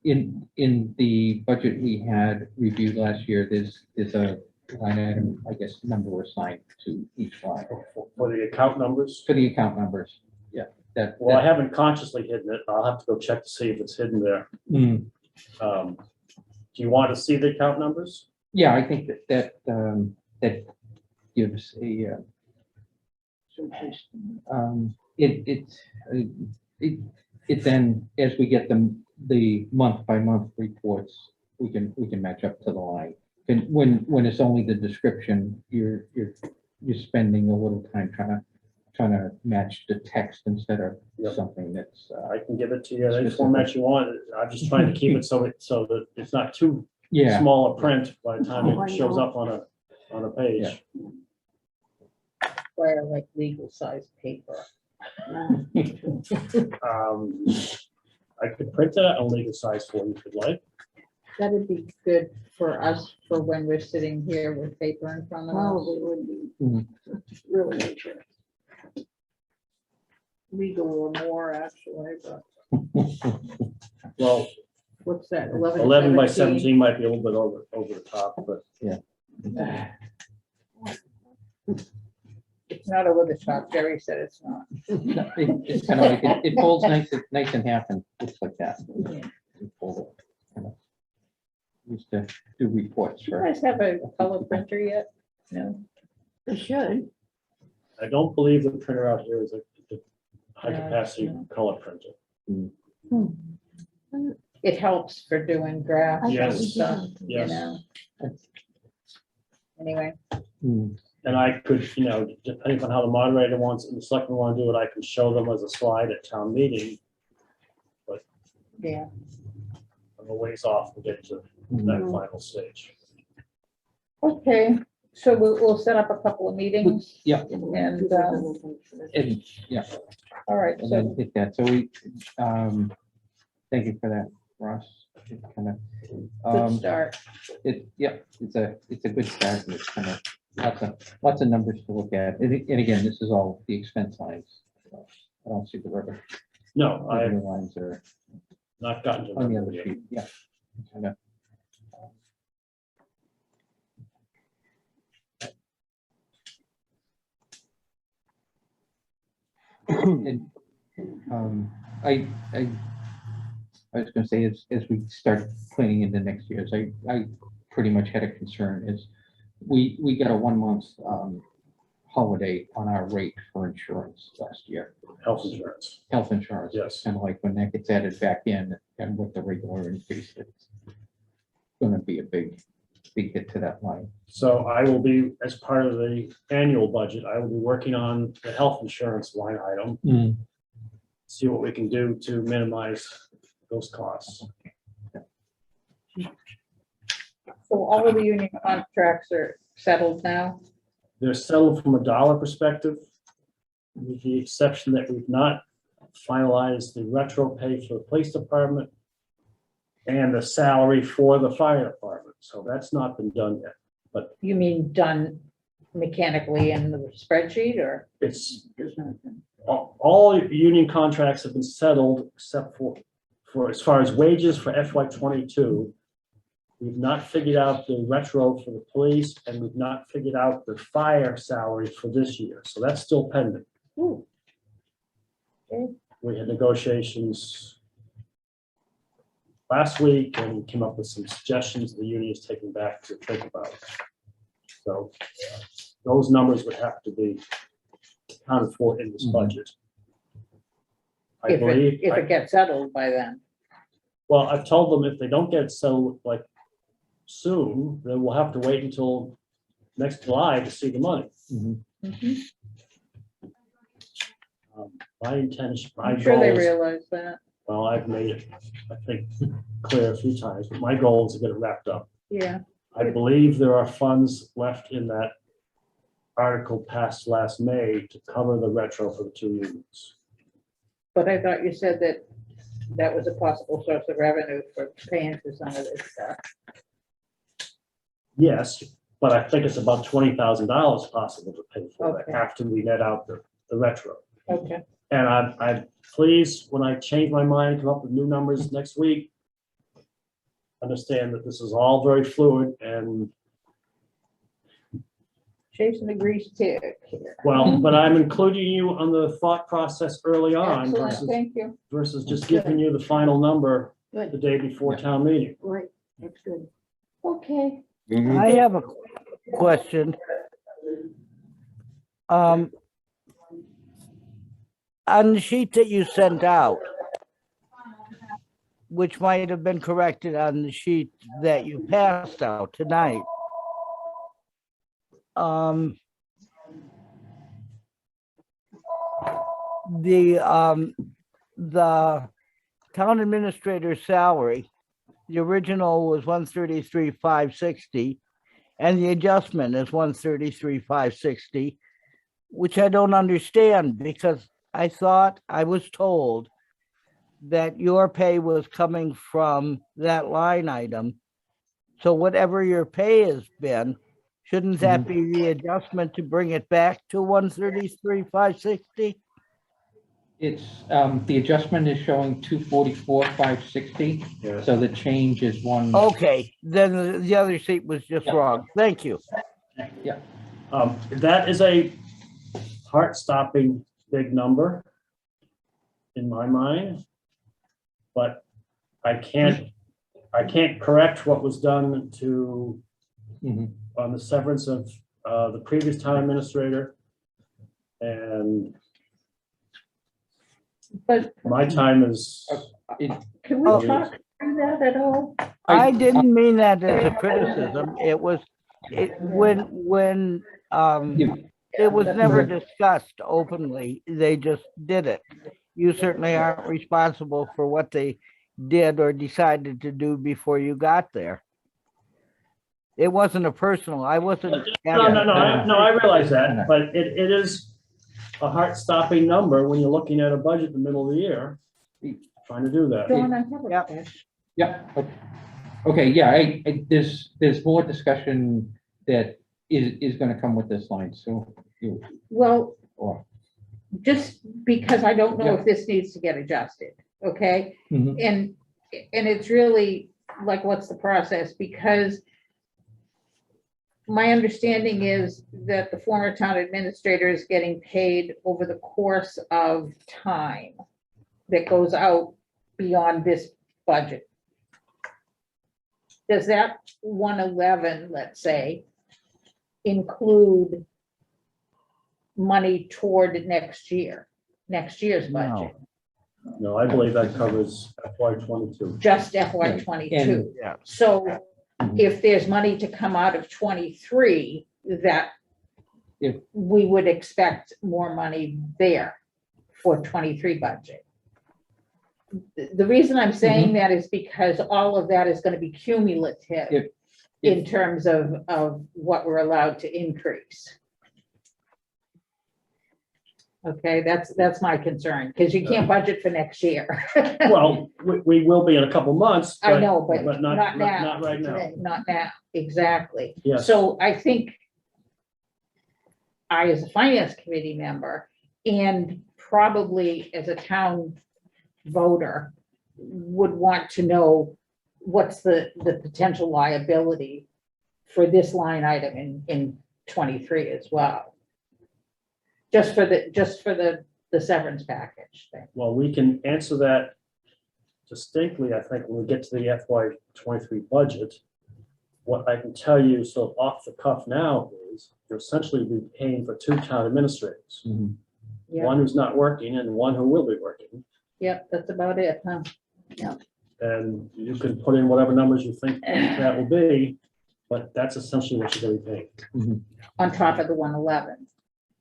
S1: In the budget we had reviewed last year, there's a line item, I guess, number assigned to each line
S5: For the account numbers.
S1: for the account numbers. Yeah,
S5: Well, I haven't consciously hidden it. I'll have to go check to see if it's hidden there.
S1: Mm,
S5: Do you want to see the account numbers?
S1: yeah, I think that gives a it then, as we get the month by month reports, we can match up to the line. And when it's only the description, you're spending a little time trying to match the text instead of
S5: Yep.
S1: something that's
S5: I can give it to you. Any format you want. I'm just trying to keep it so that it's not too
S1: yeah.
S5: small a print by the time
S3: Oh, I
S5: it shows
S3: know.
S5: up on a page.
S2: Where like legal size paper.
S5: I could print it on legal size for you if you'd like.
S2: That'd be good for us for when we're sitting here with paper in front of us.
S3: Probably would be.
S1: Mhm.
S3: Really interesting.
S2: Legal or more actually, but
S5: Well,
S2: what's that?
S5: 11 by 17 might be a little bit over the top, but
S2: It's not over the top. Jerry said it's not.
S1: It's kind of like it folds nice in half and looks like that. You fold it, kind of. Used to do reports
S2: Do you
S1: for.
S2: guys have a color printer yet? No.
S3: It should.
S5: I don't believe the printer out here is a high
S2: Yeah,
S5: capacity
S2: yeah.
S5: color printer.
S2: It helps for doing drafts and
S5: Yes.
S2: stuff, you
S5: Yes.
S2: know. Anyway,
S1: Hmm.
S5: And I could, depending on how the moderator wants and the selectmen want to do it, I can show them as a slide at town meeting.
S2: yeah.
S5: I'm a ways off to get to that final stage.
S2: Okay, so we'll set up a couple of meetings.
S1: Yeah.
S2: And,
S1: And, yeah,
S2: all right,
S1: and
S2: so
S1: then hit that. So we, thank you for that, Ross. It kind
S2: good
S1: of,
S2: start.
S1: it's a good start. And it's kind of lots of numbers to look at. And again, this is all the expense lines. I don't see the
S5: No, I have
S1: revenue lines are
S5: not gotten to
S1: on the
S5: that
S1: other
S5: yet.
S1: sheet. Yeah. Kind of. And, I was gonna say, as we start planning into next year's, I pretty much had a concern is we got a 1 month holiday on our rate for insurance last year,
S5: Health insurance.
S1: health insurance.
S5: Yes.
S1: Kind of like when that gets added back in and with the regular increase, it's gonna be a big speak it to that line.
S5: So I will be, as part of the annual budget, I will be working on the health insurance line item, see what we can do to minimize those costs.
S2: So all of the union contracts are settled now?
S5: They're settled from a dollar perspective, with the exception that we've not finalized the retro pay for the police department and the salary for the fire department. So that's not been done yet.
S2: You mean done mechanically in the spreadsheet, or?
S5: It's, all union contracts have been settled except for as far as wages for FY22. We've not figured out the retro for the police, and we've not figured out the fire salary for this year. So that's still pending.
S2: Ooh. Okay.
S5: We had negotiations last week and came up with some suggestions the union is taking back to think about. So those numbers would have to be accounted for in this budget. I
S2: If
S5: believe,
S2: it gets settled by then?
S5: well, I've told them if they don't get settled like soon, then we'll have to wait until next July to see the money.
S2: Mhm.
S5: My intention, my
S2: I'm sure they
S5: goal is,
S2: realize that,
S5: well, I've made it, I think, clear a few times, but my goal is to get it wrapped up.
S2: yeah.
S5: I believe there are funds left in that article passed last May to cover the retro for the two unions.
S2: But I thought you said that that was a possible source of revenue for paying for some of this stuff.
S5: Yes, but I think it's about $20,000 possible to pay for that
S2: Okay.
S5: after we net out the retro.
S2: Okay.
S5: And I'm pleased when I change my mind, come up with new numbers next week. Understand that this is all very fluid and,
S2: Chasing the grease tick here.
S5: well, but I'm including you on the thought process early on
S2: Excellent, thank you.
S5: versus just giving you the final number
S3: Good,
S5: the day before town meeting.
S3: right, that's good.
S2: Okay.
S6: I have a question. On the sheet that you sent out, which might have been corrected on the sheet that you passed out tonight. The town administrator's salary, the original was 133,560, and the adjustment is 133,560, which I don't understand because I thought I was told that your pay was coming from that line item. So whatever your pay has been, shouldn't that be the adjustment to bring it back to 133,560?
S1: It's, the adjustment is showing 244,560,
S5: Yeah.
S1: so the change is one.
S6: Okay, then the other sheet was just
S1: Yeah.
S6: wrong. Thank you.
S5: That is a heart-stopping big number in my mind, but I can't correct what was done to
S1: Mhm.
S5: on the severance of the previous town administrator. And
S2: But
S5: my time is,
S2: can we
S6: Oh.
S2: talk through that at all?
S6: I didn't mean that as a criticism. It was, when it was never discussed openly, they just did it. You certainly aren't responsible for what they did or decided to do before you got there. It wasn't a personal, I wasn't.
S5: no, I realize that, but it is a heart-stopping number when you're looking at a budget in the middle of the year, trying to do that.
S2: Dawn, I have a
S6: Yep.
S2: question.
S1: Yeah, okay, yeah, there's more discussion that is gonna come with this line, so.
S2: Well,
S1: Or,
S2: just because I don't know if this needs to get adjusted, okay?
S1: Mhm.
S2: And it's really like, what's the process? Because my understanding is that the former town administrator is getting paid over the course of time that goes out beyond this budget. Does that 111, let's say, include money toward next year's budget?
S5: No, I believe that covers FY22.
S2: Just FY22.
S1: And-
S6: Yeah.
S2: So if there's money to come out of 23, that
S1: If-
S2: we would expect more money there for 23 budget. The reason I'm saying that is because all of that is gonna be cumulative
S1: If-
S2: in terms of what we're allowed to increase. Okay, that's my concern, because you can't budget for next year.
S5: Well, we will be in a couple months.
S2: I know, but
S5: not
S2: not now.
S5: Not right now.
S2: Not now, exactly.
S5: Yes.
S2: So I think I, as a finance committee member, and probably as a town voter, would want to know what's the potential liability for this line item in 23 as well. Just for the severance package thing.
S5: Well, we can answer that distinctly, I think, when we get to the FY 23 budget. What I can tell you, so off the cuff now, is you're essentially be paying for 2 town administrators.
S1: Mhm.
S2: Yeah,
S5: One who's not working and one who will be working.
S2: yep, that's about it, huh?
S5: And you can put in whatever numbers you think that will be, but that's essentially what you're gonna be paying.
S2: On top of the 111.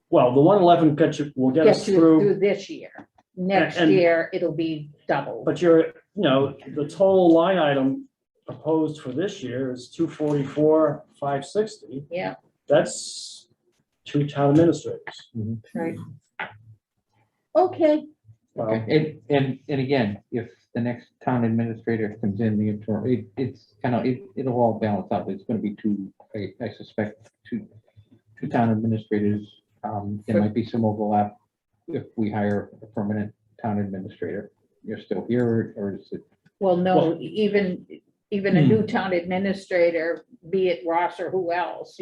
S5: Well, the 111 will get us
S2: Get you
S5: through,
S2: through this year. Next
S5: and-
S2: year, it'll be double.
S5: but the total line item proposed for this year is 244,560.
S2: Yeah,
S5: That's 2 town administrators.
S2: right. Okay,
S5: Well,
S1: Okay, and again, if the next town administrator comes in, the interim, it'll all balance out. It's gonna be two, I suspect, two town administrators. There might be some overlap if we hire a permanent town administrator. You're still here, or is it?
S2: well, no,
S5: Well-
S2: even a new town administrator, be it Ross or who else,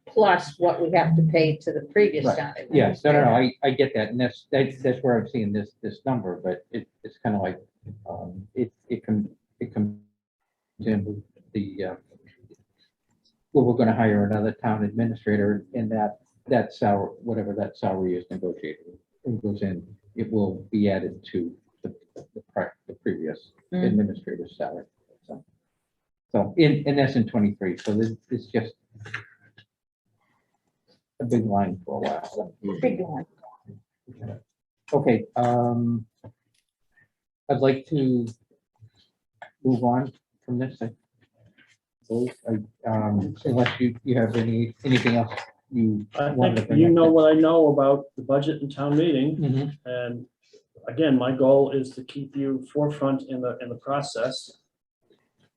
S2: plus what we have to pay to the previous
S1: Right.
S2: town
S1: Yes, no,
S2: administrator.
S1: I get that, and that's where I'm seeing this number, but it's kind of like, it comes in with the, well, we're gonna hire another town administrator, and that salary, whatever that salary is negotiated, it goes in, it will be added to the previous
S2: Mm.
S1: administrator's salary. So in that's in 23, so this is just a big line for a while.
S2: Big one.
S1: Okay, I'd like to move on from this. Unless you have anything else you
S5: I
S1: wanted to
S5: think
S1: bring
S5: you
S1: up.
S5: know what I know about the budget and town meeting.
S1: Mhm.
S5: And again, my goal is to keep you forefront in the process.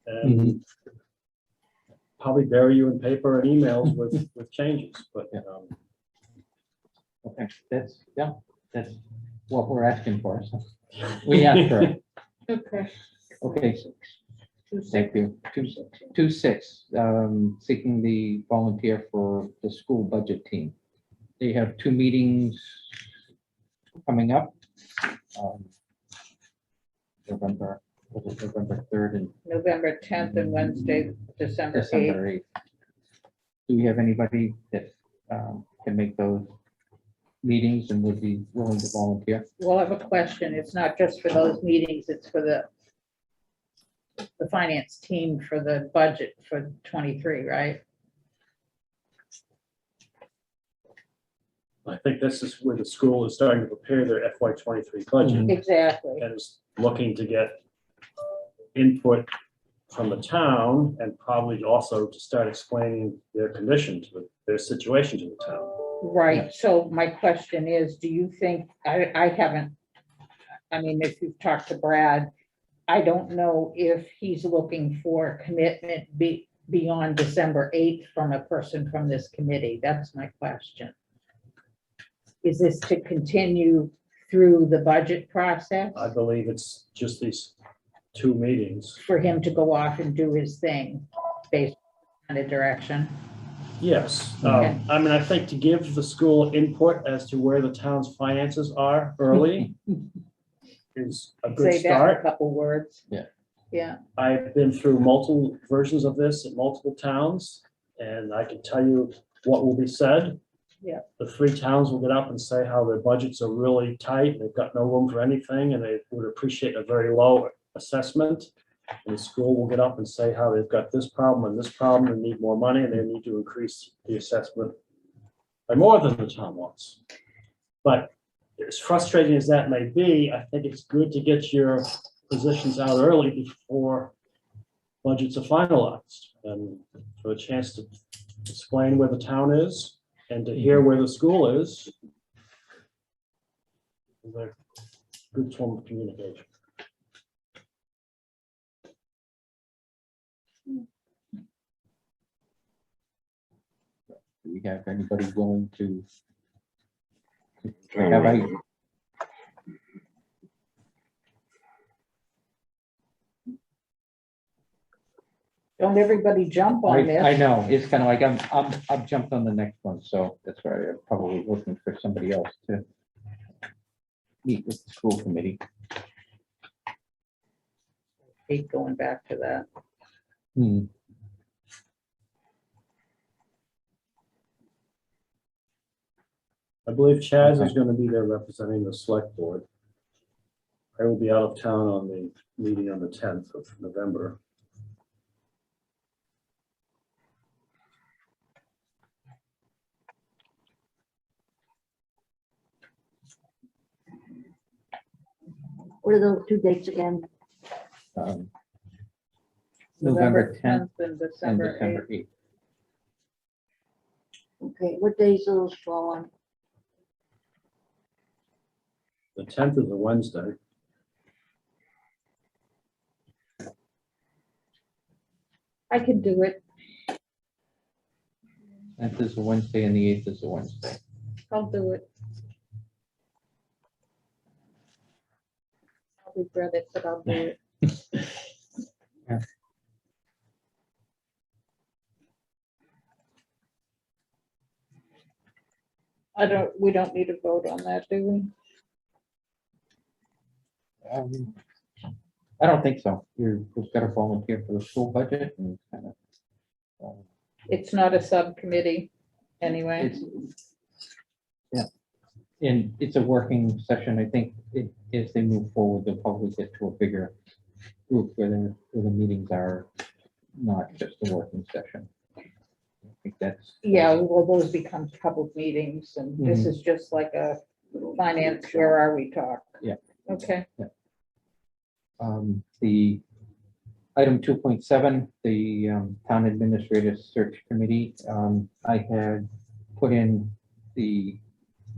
S5: And probably bury you in paper and emails with changes, but,
S1: Okay, that's what we're asking for, so we asked for it.
S2: Okay.
S1: Okay, thank you. 2.6, seeking the volunteer for the school budget team. They have 2 meetings coming up. November 3rd and
S2: November 10th and Wednesday, December 8th.
S1: December 8th. Do we have anybody that can make those meetings and would be willing to volunteer?
S2: Well, I have a question. It's not just for those meetings, it's for the finance team for the budget for 23, right?
S5: I think this is where the school is starting to prepare their FY 23 budget
S2: Exactly.
S5: and is looking to get input from the town and probably also to start explaining their condition to their situation to the town.
S2: Right. So my question is, do you think, I haven't, I mean, if you've talked to Brad, I don't know if he's looking for commitment beyond December 8th from a person from this committee. That's my question. Is this to continue through the budget process
S5: I believe it's just these 2 meetings.
S2: for him to go off and do his thing based on the direction?
S5: Yes,
S2: Okay.
S5: I mean, I think to give the school input as to where the town's finances are early is a good
S2: Say that in a
S5: start.
S2: couple words.
S1: Yeah.
S2: Yeah,
S5: I've been through multiple versions of this in multiple towns, and I can tell you what will be said.
S2: Yeah.
S5: The 3 towns will get up and say how their budgets are really tight, they've got no room for anything, and they would appreciate a very low assessment. And the school will get up and say how they've got this problem and this problem and need more money and they need to increase the assessment by more than the town wants. But as frustrating as that may be, I think it's good to get your positions out early before budgets are finalized and for a chance to explain where the town is and to hear where the school is. Is a good form of communication.
S1: Do we have anybody willing to? Have I,
S2: Don't everybody jump on this.
S1: I know, it's kind of like I've jumped on the next one, so that's why I'm probably looking for somebody else to meet with the school committee.
S2: Hate going back to that.
S1: Hmm.
S5: I believe Chaz is
S1: Okay.
S5: going to be there representing the select board. I will be out of town on the meeting on the 10th of November.
S3: What are those two dates again?
S1: November 10th
S2: and
S1: and
S2: December
S1: December
S2: 8th.
S1: 8th.
S3: Okay, what days those fall on?
S5: The 10th is a Wednesday.
S2: I could do it.
S1: 10th is a Wednesday and the 8th is a Wednesday.
S2: I'll do it. I'll regret it, but I'll do it.
S1: Yeah.
S2: We don't need a vote on that, do we?
S1: I don't think so. We've got to volunteer for the school budget and kind of.
S2: It's not a subcommittee anyway.
S1: Yeah, and it's a working session. I think as they move forward, they'll probably get to a bigger group where the meetings are not just a working session. I think that's.
S2: Yeah, well, those become public meetings and this is just like a finance, where are we talk?
S1: Yeah.
S2: Okay,
S1: The item 2.7, the town administrator search committee, I had put in the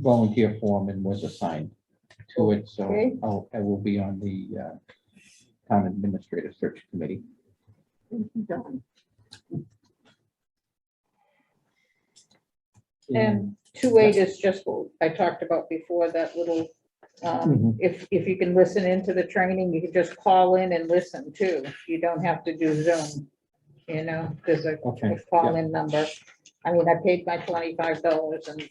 S1: volunteer form and was assigned to it, so
S2: Okay.
S1: I will be on the town administrator search committee.
S3: Done.
S2: and 2.8 is just what I talked about before, that little,
S1: Mhm.
S2: if you can listen into the training, you can just call in and listen too. You don't have to do Zoom. You know, there's a
S1: Okay,
S2: call-in number. I mean, I paid my $25 and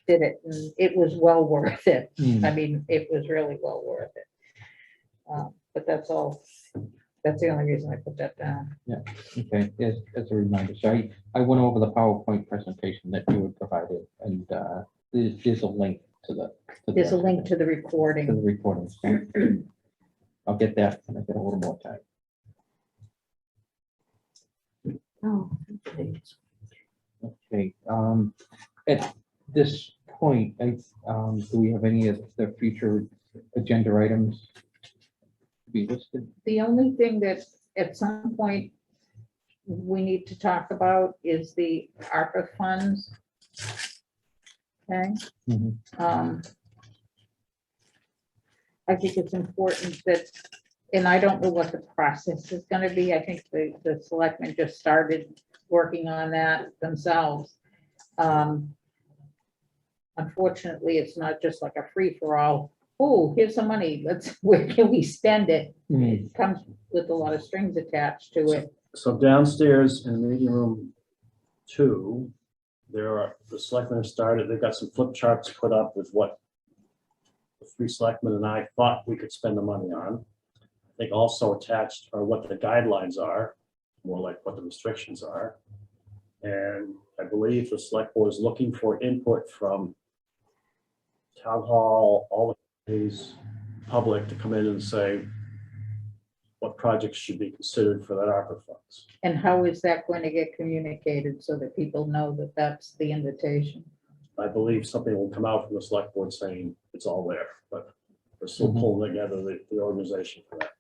S2: did it, and it was well worth it.
S1: Mm.
S2: I mean, it was really well worth it. But that's all, that's the only reason I put that down.
S1: Okay, as a reminder, so I went over the PowerPoint presentation that you had provided, and there's a link to the.
S2: There's a link to the
S1: To the
S2: recording.
S1: recording. So I'll get that when I get a little more time.
S3: Oh, okay.
S1: Okay, at this point, do we have any of the future agenda items to be listed?
S2: The only thing that at some point we need to talk about is the ARPA funds. Okay?
S1: Mhm.
S2: I think it's important that, and I don't know what the process is gonna be. I think the selectmen just started working on that themselves. Unfortunately, it's not just like a free-for-all. Oh, here's some money. Where can we spend it?
S1: Mhm.
S2: It comes with a lot of strings attached to it.
S5: So downstairs in meeting room 2, the selectmen have started, they've got some flip charts put up with what the 3 selectmen and I thought we could spend the money on. I think also attached are what the guidelines are, more like what the restrictions are. And I believe the select board is looking for input from town hall, all of these public to come in and say, what projects should be considered for that ARPA funds.
S2: And how is that going to get communicated so that people know that that's the invitation?
S5: I believe something will come out from the select board saying it's all there, but we're still
S1: Mhm.
S5: pulling together the organization for that.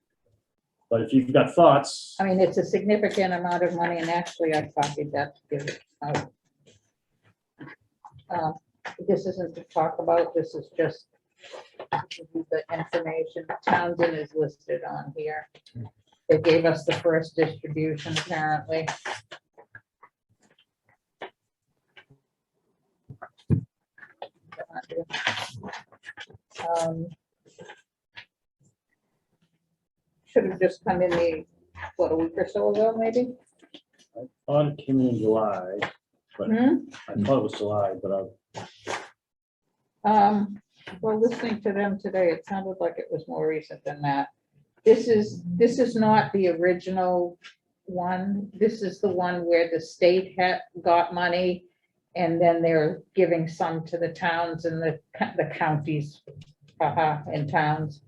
S5: But if you've got thoughts,
S2: I mean, it's a significant amount of money, and actually I copied that to give it out. This isn't to talk about, this is just to give you the information. Townsend is listed on here. They gave us the first distribution apparently. Should have just come in what, a week or so ago, maybe?
S5: I thought it came in July, but
S2: Hmm?
S5: I thought it was July, but
S2: Well, listening to them today, it sounded like it was more recent than that. This is not the original one. This is the one where the state had got money, and then they're giving some to the towns and the counties, and towns.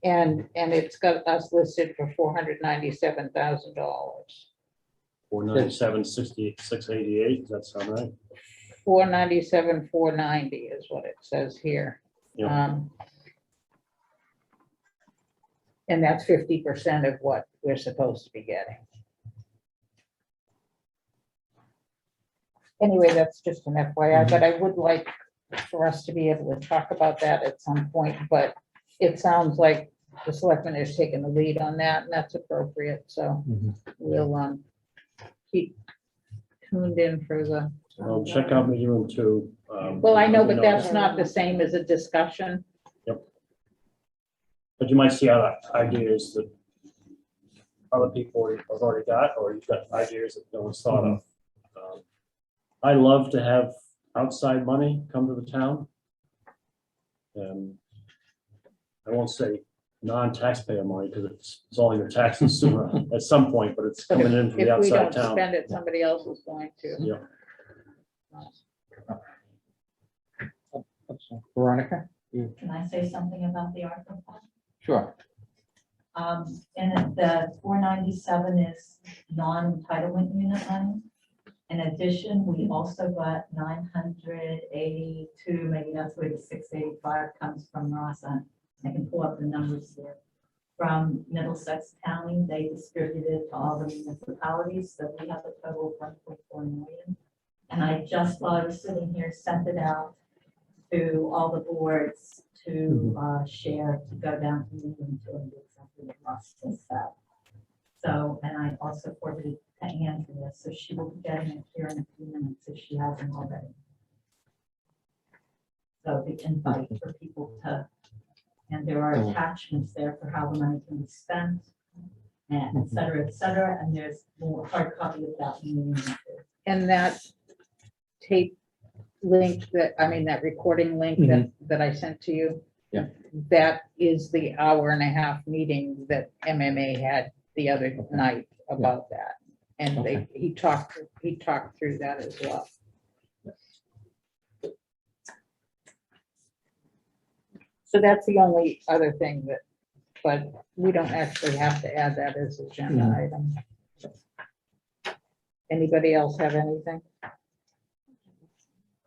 S2: And it's got us listed for $497,000.
S5: 497, 688, does that sound right?
S2: 497, 490 is what it says here.
S5: Yeah.
S2: And that's 50% of what we're supposed to be getting. Anyway, that's just an FYI, but I would like for us to be able to talk about that at some point, but it sounds like the selectman is taking the lead on that, and that's appropriate, so
S1: Mhm.
S2: we'll keep tuned in for the.
S5: Check out meeting room 2.
S2: Well, I know, but that's not the same as a discussion.
S5: But you might see other ideas that other people have already got, or you've got ideas that no one's thought of. I love to have outside money come to the town. And I won't say non-taxpayer money, because it's all your taxes sooner at some point, but it's
S2: But
S5: coming in from the
S2: if we
S5: outside
S2: don't
S5: town.
S2: spend it, somebody else is going to.
S5: Yeah.
S1: Veronica?
S8: Can I say something about the ARPA fund?
S1: Sure.
S8: And the 497 is non-entitlement unit money. In addition, we also got 982, maybe that's where the 685 comes from, Ross. I can pull up the numbers here. From Middlesex County, they distributed to all the municipalities, so we have a total of 1.4 million. And I just, while I was sitting here, sent it out to all the boards to share, to go down to meeting to do exactly what Ross just said. So, and I also forwarded it to Andrea, so she will be getting it here in a few minutes if she hasn't already. So the invite for people to, and there are attachments there for how the money can be spent, and et cetera, and there's more hard copy of that.
S2: And that tape link that recording link that I sent to you.
S1: Yeah.
S2: That is the hour-and-a-half meeting that MMA had the other night about that. And he talked through that as well. So that's the only other thing but we don't actually have to add that as agenda item. Anybody else have anything?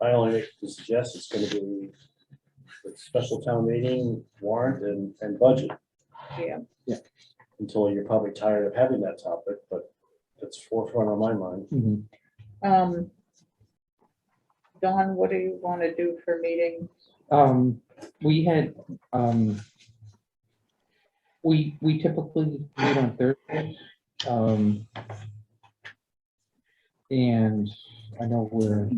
S5: I only suggest it's going to be a special town meeting, warrant, and budget.
S2: Yeah.
S5: Until you're probably tired of having that topic, but it's forefront on my mind.
S2: Dawn, what do you want to do for meetings?
S1: We had, we typically meet on Thursdays. And I know we're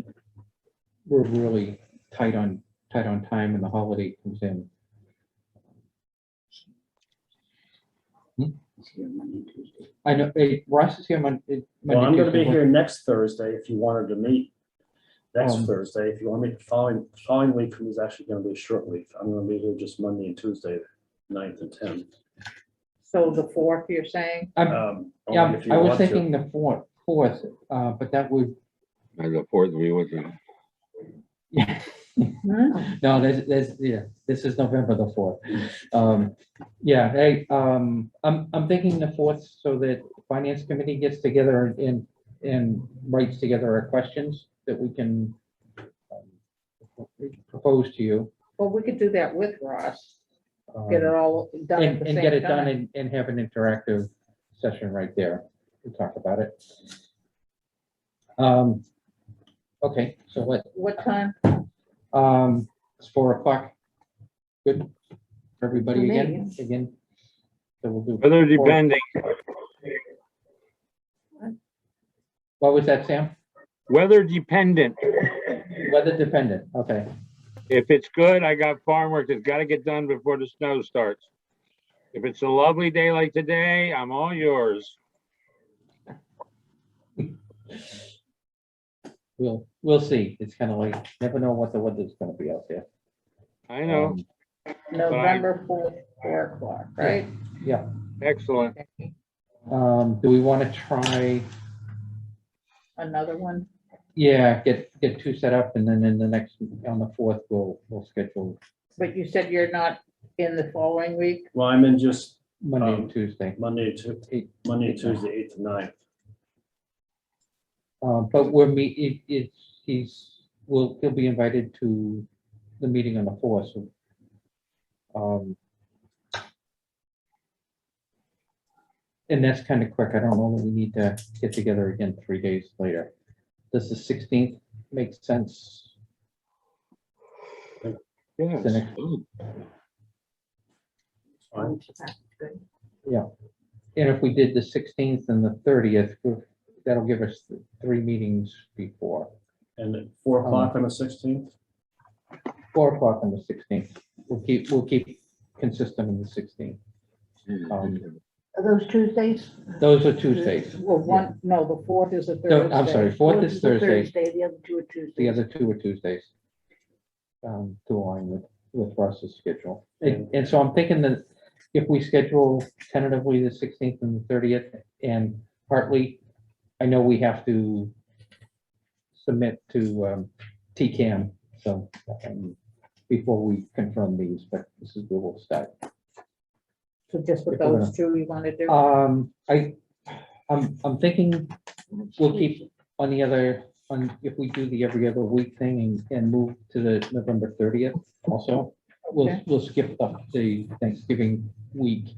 S1: really tight on time, and the holiday comes in. I know, Ross is here Monday.
S5: Well, I'm going to be
S1: Tuesday.
S5: here next Thursday if you wanted to meet next
S1: Um,
S5: Thursday. If you want to meet the following week for me is actually going to be a short week. I'm going to be here just Monday and Tuesday, 9th and 10th.
S2: So the 4th, you're saying?
S5: Only
S1: Yeah,
S5: if you
S1: I was
S5: want to.
S1: thinking the fourth, but that would,
S7: I look forward to be with you.
S1: yeah, No, this is November the 4th. Yeah, hey, I'm thinking the 4th so that finance committee gets together and writes together our questions that we can propose to you.
S2: Well, we could do that with Ross, get it all done at the
S1: And get
S2: same
S1: it done
S2: time.
S1: and have an interactive session right there to talk about it. Okay, so
S2: What time?
S1: it's 4 o'clock. Good. For everybody
S3: For me,
S1: again. So we'll do.
S7: Weather
S1: 4.
S7: depending,
S1: What was that, Sam?
S7: weather dependent.
S1: Weather dependent, okay.
S7: If it's good, I got farm work that's gotta get done before the snow starts. If it's a lovely day like today, I'm all yours.
S1: We'll see. It's kind of like, never know what the weather's gonna be out there.
S7: I know,
S2: November 4th, 4 o'clock, right?
S7: excellent.
S1: Do we want to try,
S2: Another one?
S1: yeah, get 2 set up and then in the next, on the 4th, we'll schedule
S2: But you said you're not in the following week?
S5: Well, I'm in just
S1: Monday and Tuesday.
S5: Monday,
S1: Eight.
S5: Tuesday, 8th to 9th.
S1: But he'll be invited to the meeting on the 4th. So, and that's kind of quick. I don't know that we need to get together again 3 days later. Does the 16th make sense?
S7: Yes.
S1: The next-
S5: Fine.
S1: And if we did the 16th and the 30th, that'll give us 3 meetings before.
S5: And at 4 o'clock on the 16th?
S1: 4 o'clock on the 16th. We'll keep consistent on the 16th.
S3: Are those Tuesdays?
S1: Those are Tuesdays.
S2: Well, no, the 4th is a
S1: No,
S2: Thursday.
S1: I'm sorry, 4th is
S3: a
S1: Thursday,
S3: The other two are Tuesdays.
S1: the other 2 are Tuesdays. To align with Russ's schedule. And so I'm thinking that if we schedule tentatively the 16th and the 30th, and partly, I know we have to submit to TCAM, so before we confirm these, but this is where we'll start.
S2: So just with
S1: If we're
S2: those two you want to do?
S1: I'm thinking we'll keep on the other, if we do the every other week thing and move to the November 30th also,
S2: Okay.
S1: we'll skip the Thanksgiving week.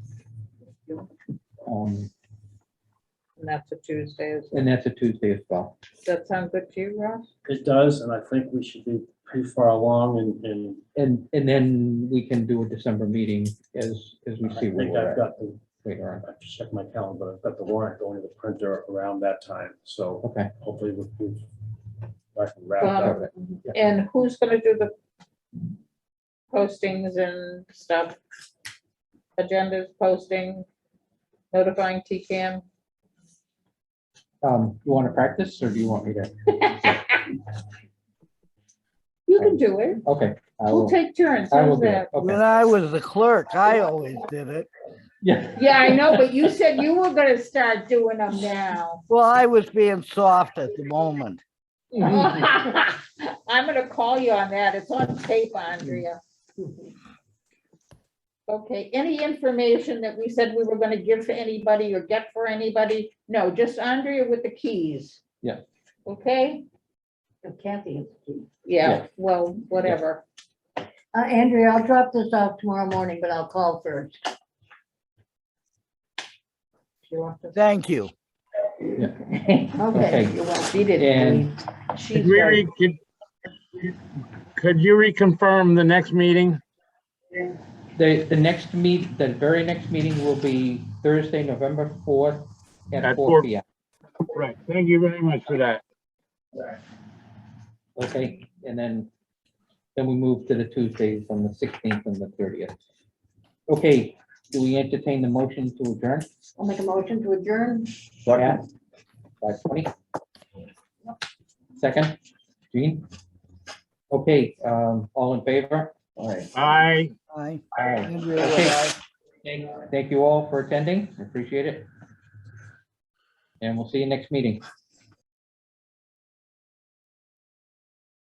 S2: And that's a Tuesday as well.
S1: And that's a Tuesday as well.
S2: Does that sound good to you, Ross?
S5: It does, and I think we should be pretty far along in
S1: And then we can do a December meeting as we
S5: I
S1: see where
S5: think
S1: we're
S5: I've
S1: at
S5: got the,
S1: later on.
S5: I have to check my calendar, but I've got the warrant going to the printer around that time, so
S1: Okay.
S5: hopefully I can wrap up.
S2: And who's gonna do the postings and stuff? Agendas, posting, notifying TCAM?
S1: You want to practice or do you want me to?
S2: You can do it.
S1: Okay. I
S2: We'll
S1: will.
S2: take turns.
S1: I will
S2: How's
S1: do it.
S2: that?
S6: When
S1: Okay.
S6: I was the clerk, I always did it.
S1: Yeah.
S2: Yeah, I know, but you said you were gonna start doing them now.
S6: Well, I was being soft at the moment.
S2: I'm gonna call you on that. It's on tape, Andrea. Okay, any information that we said we were gonna give to anybody or get for anybody? No, just Andrea with the keys.
S1: Yeah.
S2: Okay,
S3: Kathy is the key.
S2: yeah, well, whatever.
S3: Andrea, I'll drop this off tomorrow morning, but I'll call first.
S2: You want to-
S6: Thank you.
S3: Okay.
S1: Okay.
S2: You want- She did.
S1: And
S2: She's
S7: Could we
S2: right.
S7: could you reconfirm the next meeting?
S1: the very next meeting will be Thursday, November 4th at
S7: At
S1: 4
S7: 4.
S1: PM.
S7: Right, thank you very much for that.
S1: Okay, and then we move to the Tuesdays on the 16th and the 30th. Okay, do we entertain the motion to adjourn?
S3: I'll make a motion to adjourn.
S1: Yeah.
S4: Second,
S1: 5:20? Second, Jean? Okay, all in favor? All right.
S7: Bye.
S6: Aye.
S1: All right.
S6: Andrea,
S1: Okay.
S6: aye.
S1: Thank you all for attending. I appreciate it. And we'll see you next meeting.